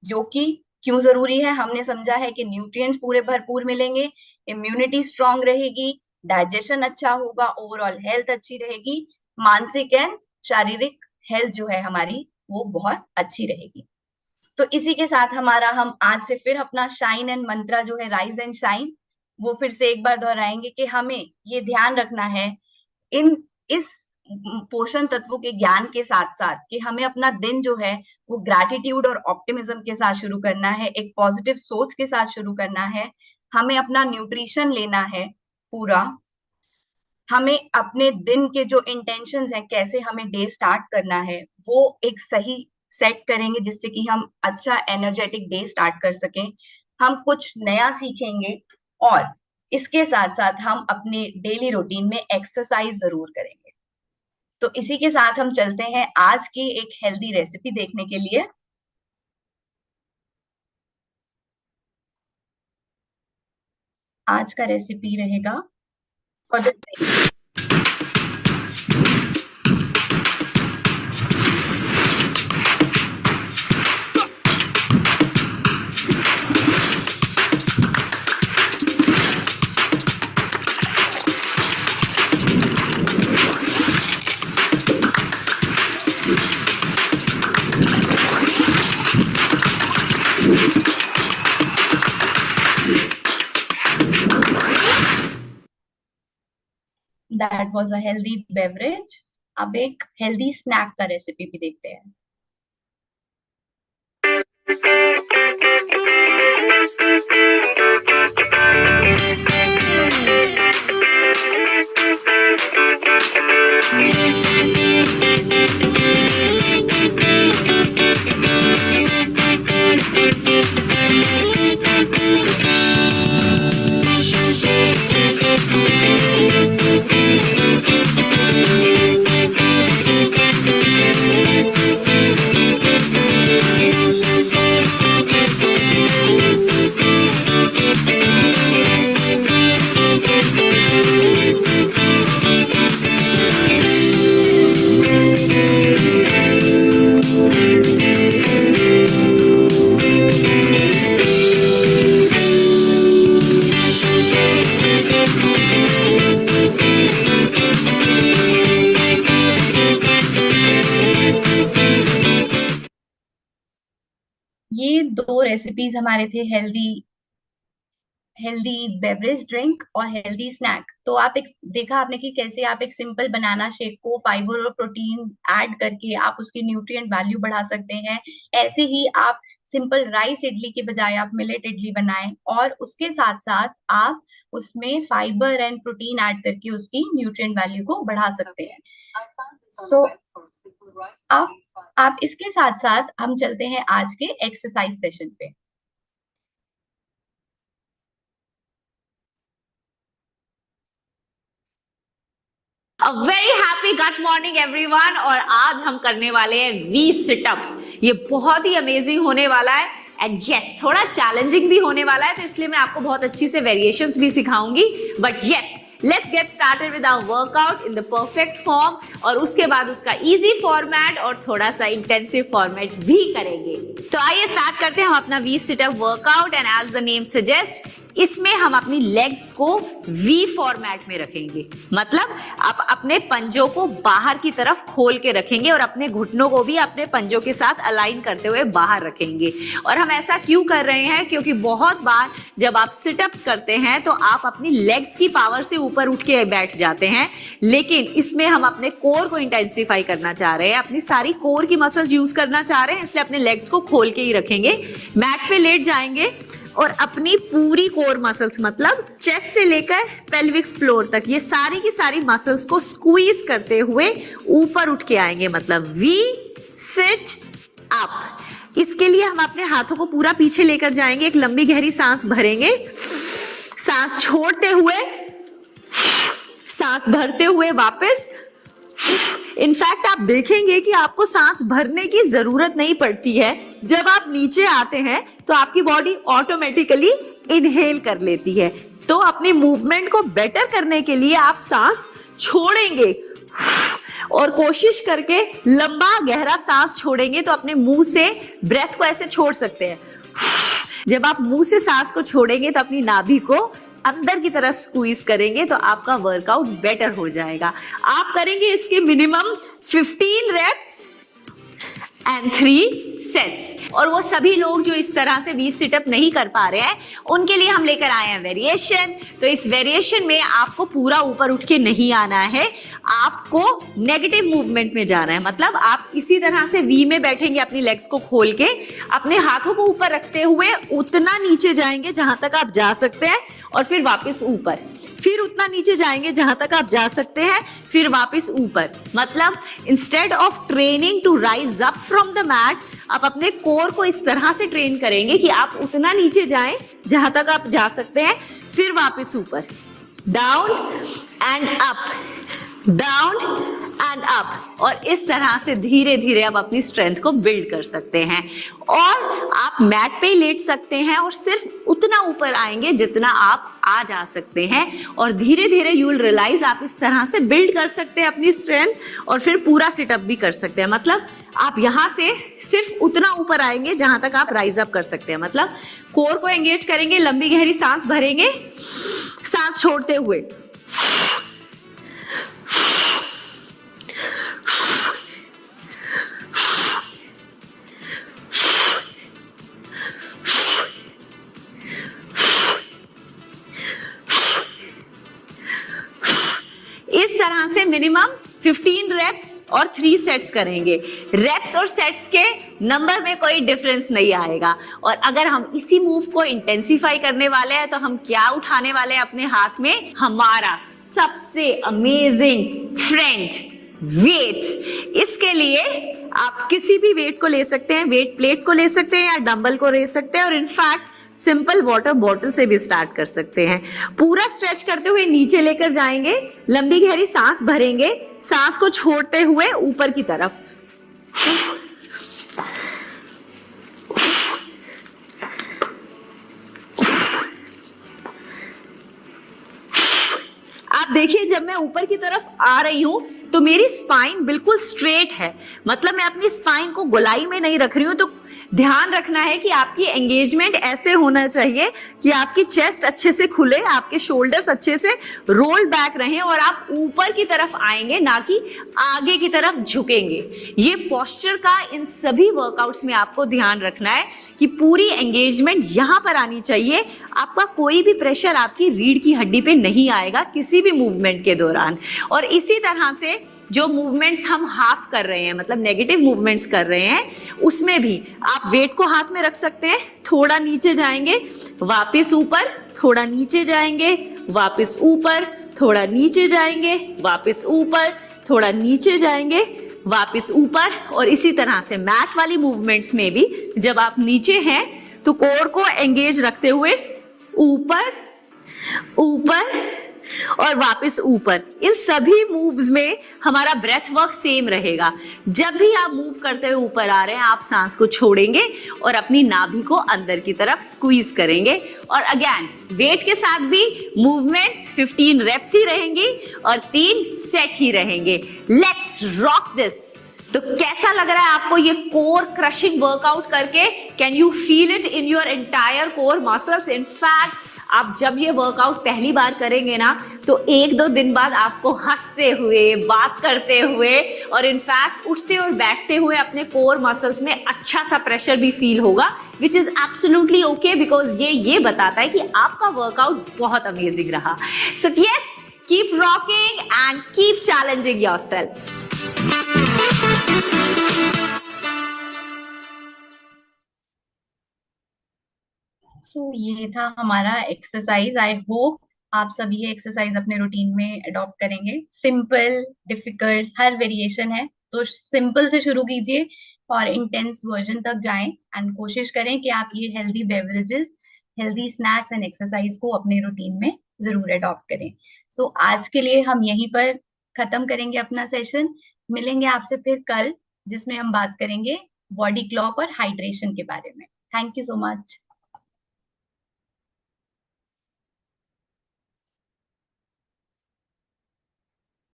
Speaker 4: जो कि क्यों जरूरी है, हमने समझा है कि न्यूट्रिएंट्स पूरे भरपूर मिलेंगे, इम्यूनिटी स्ट्रांग रहेगी, डाइजेशन अच्छा होगा, ओवरऑल हेल्थ अच्छी रहेगी, मानसिक एंड शारीरिक हेल्थ जो है हमारी वो बहुत अच्छी रहेगी। तो इसी के साथ हमारा, हम आज से फिर अपना शाइन एंड मंत्रा जो है राइज एंड शाइन, वो फिर से एक बार दोहराएंगे कि हमें ये ध्यान रखना है इन इस पोषण तत्वों के ज्ञान के साथ साथ कि हमें अपना दिन जो है वो ग्रैटिट्यूड और ऑप्टिमिज्म के साथ शुरू करना है, एक पॉजिटिव सोच के साथ शुरू करना है। हमें अपना न्यूट्रिशन लेना है पूरा हमें अपने दिन के जो इंटेंशंस हैं, कैसे हमें डे स्टार्ट करना है, वो एक सही सेट करेंगे जिससे कि हम अच्छा एनर्जेटिक डे स्टार्ट कर सकें। हम कुछ नया सीखेंगे और इसके साथ साथ हम अपने डेली रूटीन में एक्सरसाइज जरूर करेंगे। तो इसी के साथ हम चलते हैं आज की एक हेल्दी रेसिपी देखने के लिए। आज का रेसिपी रहेगा for the that was a healthy beverage. अब एक हेल्दी स्नैक का रेसिपी भी देखते हैं। ये दो रेसिपीज हमारे थे, हेल्दी बेवरेज ड्रिंक और हेल्दी स्नैक। तो आप एक देखा आपने कि कैसे आप एक सिंपल बनाना शेक को फाइबर और प्रोटीन ऐड करके आप उसकी न्यूट्रिएंट वैल्यू बढ़ा सकते हैं। ऐसे ही आप सिंपल राइस इडली के बजाय आप मिलेट इडली बनाएं और उसके साथ साथ आप उसमें फाइबर एंड प्रोटीन ऐड करके उसकी न्यूट्रिएंट वैल्यू को बढ़ा सकते हैं। सो आप इसके साथ साथ हम चलते हैं आज के एक्सरसाइज सेशन पे।
Speaker 5: A very happy gut morning everyone। और आज हम करने वाले हैं वी सिटअप्स। ये बहुत ही अमेजिंग होने वाला है एंड यस थोड़ा चैलेंजिंग भी होने वाला है, तो इसलिए मैं आपको बहुत अच्छी से वेरिएशंस भी सिखाऊंगी। But yes let's get started with our workout in the perfect form, और उसके बाद उसका इजी फॉर्मेट और थोड़ा सा इंटेंसिव फॉर्मेट भी करेंगे। तो आइए स्टार्ट करते हैं हम अपना V situp workout. And as the name suggest, इसमें हम अपनी लेग्स को वी फॉर्मेट में रखेंगे, मतलब आप अपने पंजों को बाहर की तरफ खोल के रखेंगे और अपने घुटनों को भी अपने पंजों के साथ अलाइन करते हुए बाहर रखेंगे। और हम ऐसा क्यों कर रहे हैं, क्योंकि बहुत बार जब आप सिटअप्स करते हैं तो आप अपनी लेग्स की पावर से ऊपर उठ के बैठ जाते हैं, लेकिन इसमें हम अपने कोर को इंटेंसिफाई करना चाह रहे हैं, अपनी सारी कोर की मसल्स यूज करना चाह रहे हैं, इसलिए अपने लेग्स को खोल के ही रखेंगे। मैट पे लेट जाएंगे और अपनी पूरी कोर मसल्स, मतलब चेस्ट से लेकर पेल्विक फ्लोर तक, ये सारी की सारी मसल्स को स्क्वीज करते हुए ऊपर उठ के आएंगे, मतलब वी सिट अप। इसके लिए हम अपने हाथों को पूरा पीछे लेकर जाएंगे, एक लंबी गहरी सांस भरेंगे, सांस छोड़ते हुए, सांस भरते हुए वापस। इनफैक्ट आप देखेंगे कि आपको सांस भरने की जरूरत नहीं पड़ती है। जब आप नीचे आते हैं तो आपकी बॉडी ऑटोमेटिकली इनहेल कर लेती है। तो अपनी मूवमेंट को बेटर करने के लिए आप सांस छोड़ेंगे और कोशिश करके लंबा गहरा सांस छोड़ेंगे, तो अपने मुंह से ब्रेथ को ऐसे छोड़ सकते हैं। जब आप मुंह से सांस को छोड़ेंगे तो अपनी नाभि को अंदर की तरफ स्क्वीज करेंगे, तो आपका वर्कआउट बेटर हो जाएगा। आप करेंगे इसके मिनिमम 15 रेप्स एंड 3 सेट्स। और वो सभी लोग जो इस तरह से वी सिटअप नहीं कर पा रहे हैं, उनके लिए हम लेकर आए हैं वेरिएशन। तो इस वेरिएशन में आपको पूरा ऊपर उठ के नहीं आना है, आपको नेगेटिव मूवमेंट में जाना है। मतलब आप इसी तरह से वी में बैठेंगे, अपनी लेग्स को खोल के, अपने हाथों को ऊपर रखते हुए उतना नीचे जाएंगे जहां तक आप जा सकते हैं, और फिर वापस ऊपर, फिर उतना नीचे जाएंगे जहां तक आप जा सकते हैं, फिर वापस ऊपर। मतलब instead of training to rise up from the mat, आप अपने कोर को इस तरह से ट्रेन करेंगे कि आप उतना नीचे जाएं जहां तक आप जा सकते हैं, फिर वापस ऊपर, down and up, down and up, और इस तरह से धीरे धीरे आप अपनी स्ट्रेंथ को बिल्ड कर सकते हैं। और आप मैट पे ही लेट सकते हैं और सिर्फ उतना ऊपर आएंगे जितना आप आ जा सकते हैं, और धीरे धीरे यू विल रियलाइज आप इस तरह से बिल्ड कर सकते हैं अपनी स्ट्रेंथ, और फिर पूरा सिटअप भी कर सकते हैं। मतलब आप यहां से सिर्फ उतना ऊपर आएंगे जहां तक आप राइज अप कर सकते हैं। मतलब कोर को एंगेज करेंगे, लंबी गहरी सांस भरेंगे, सांस छोड़ते हुए, इस तरह से मिनिमम 15 रेप्स और 3 सेट्स करेंगे। रेप्स और सेट्स के नंबर में कोई डिफरेंस नहीं आएगा। और अगर हम इसी मूव को इंटेंसिफाई करने वाले हैं तो हम क्या उठाने वाले हैं अपने हाथ में? हमारा सबसे अमेजिंग फ्रेंड, वेट। इसके लिए आप किसी भी वेट को ले सकते हैं, वेट प्लेट को ले सकते हैं या डंबल को ले सकते हैं, और इनफैक्ट सिंपल वाटर बॉटल से भी स्टार्ट कर सकते हैं। पूरा स्ट्रेच करते हुए नीचे लेकर जाएंगे, लंबी गहरी सांस भरेंगे, सांस को छोड़ते हुए ऊपर की तरफ, आप देखिए जब मैं ऊपर की तरफ आ रही हूं तो मेरी स्पाइन बिल्कुल स्ट्रेट है। मतलब मैं अपनी स्पाइन को गोलाई में नहीं रख रही हूं। तो ध्यान रखना है कि आपकी एंगेजमेंट ऐसे होना चाहिए कि आपकी चेस्ट अच्छे से खुले, आपके शोल्डर्स अच्छे से रोल बैक रहें और आप ऊपर की तरफ आएंगे, ना कि आगे की तरफ झुकेंगे। ये पोस्चर का इन सभी वर्कआउट्स में आपको ध्यान रखना है कि पूरी एंगेजमेंट यहां पर आनी चाहिए। आपका कोई भी प्रेशर आपकी रीढ़ की हड्डी पे नहीं आएगा किसी भी मूवमेंट के दौरान। और इसी तरह से जो मूवमेंट्स हम हाफ कर रहे हैं, मतलब नेगेटिव मूवमेंट्स कर रहे हैं, उसमें भी आप वेट को हाथ में रख सकते हैं, थोड़ा नीचे जाएंगे, वापस ऊपर, थोड़ा नीचे जाएंगे, वापस ऊपर, थोड़ा नीचे जाएंगे, वापस ऊपर, थोड़ा नीचे जाएंगे, वापस ऊपर। और इसी तरह से मैट वाली मूवमेंट्स में भी जब आप नीचे हैं तो कोर को एंगेज रखते हुए ऊपर, ऊपर और वापस ऊपर। इन सभी मूव्स में हमारा ब्रेथ वर्क सेम रहेगा। जब भी आप मूव करते हुए ऊपर आ रहे हैं, आप सांस को छोड़ेंगे और अपनी नाभि को अंदर की तरफ स्क्वीज करेंगे। और अगेन वेट के साथ भी मूवमेंट्स 15 रेप्स ही रहेंगी और 3 सेट ही रहेंगे। Let's rock this. तो कैसा लग रहा है आपको ये कोर क्रशिंग वर्कआउट करके? Can you feel it in your entire core muscles? In fact आप जब ये वर्कआउट पहली बार करेंगे ना, तो 1-2 दिन बाद आपको हंसते हुए, बात करते हुए और इनफैक्ट उठते और बैठते हुए अपने कोर मसल्स में अच्छा सा प्रेशर भी फील होगा, which is absolutely okay, because ये बताता है कि आपका वर्कआउट बहुत अमेजिंग रहा। So yes, keep rocking and keep challenging yourself.
Speaker 4: तो ये था हमारा एक्सरसाइज। आई होप आप सभी ये एक्सरसाइज अपने रूटीन में अडॉप्ट करेंगे। सिंपल, डिफिकल्ट, हर वेरिएशन है, तो सिंपल से शुरू कीजिए और इंटेंस वर्जन तक जाएं एंड कोशिश करें कि आप ये healthy beverages, healthy snacks and exercise को अपने रूटीन में जरूर अडॉप्ट करें। सो आज के लिए हम यहीं पर खत्म करेंगे अपना सेशन। मिलेंगे आपसे फिर कल, जिसमें हम बात करेंगे बॉडी क्लॉक और हाइड्रेशन के बारे में। Thank you so much.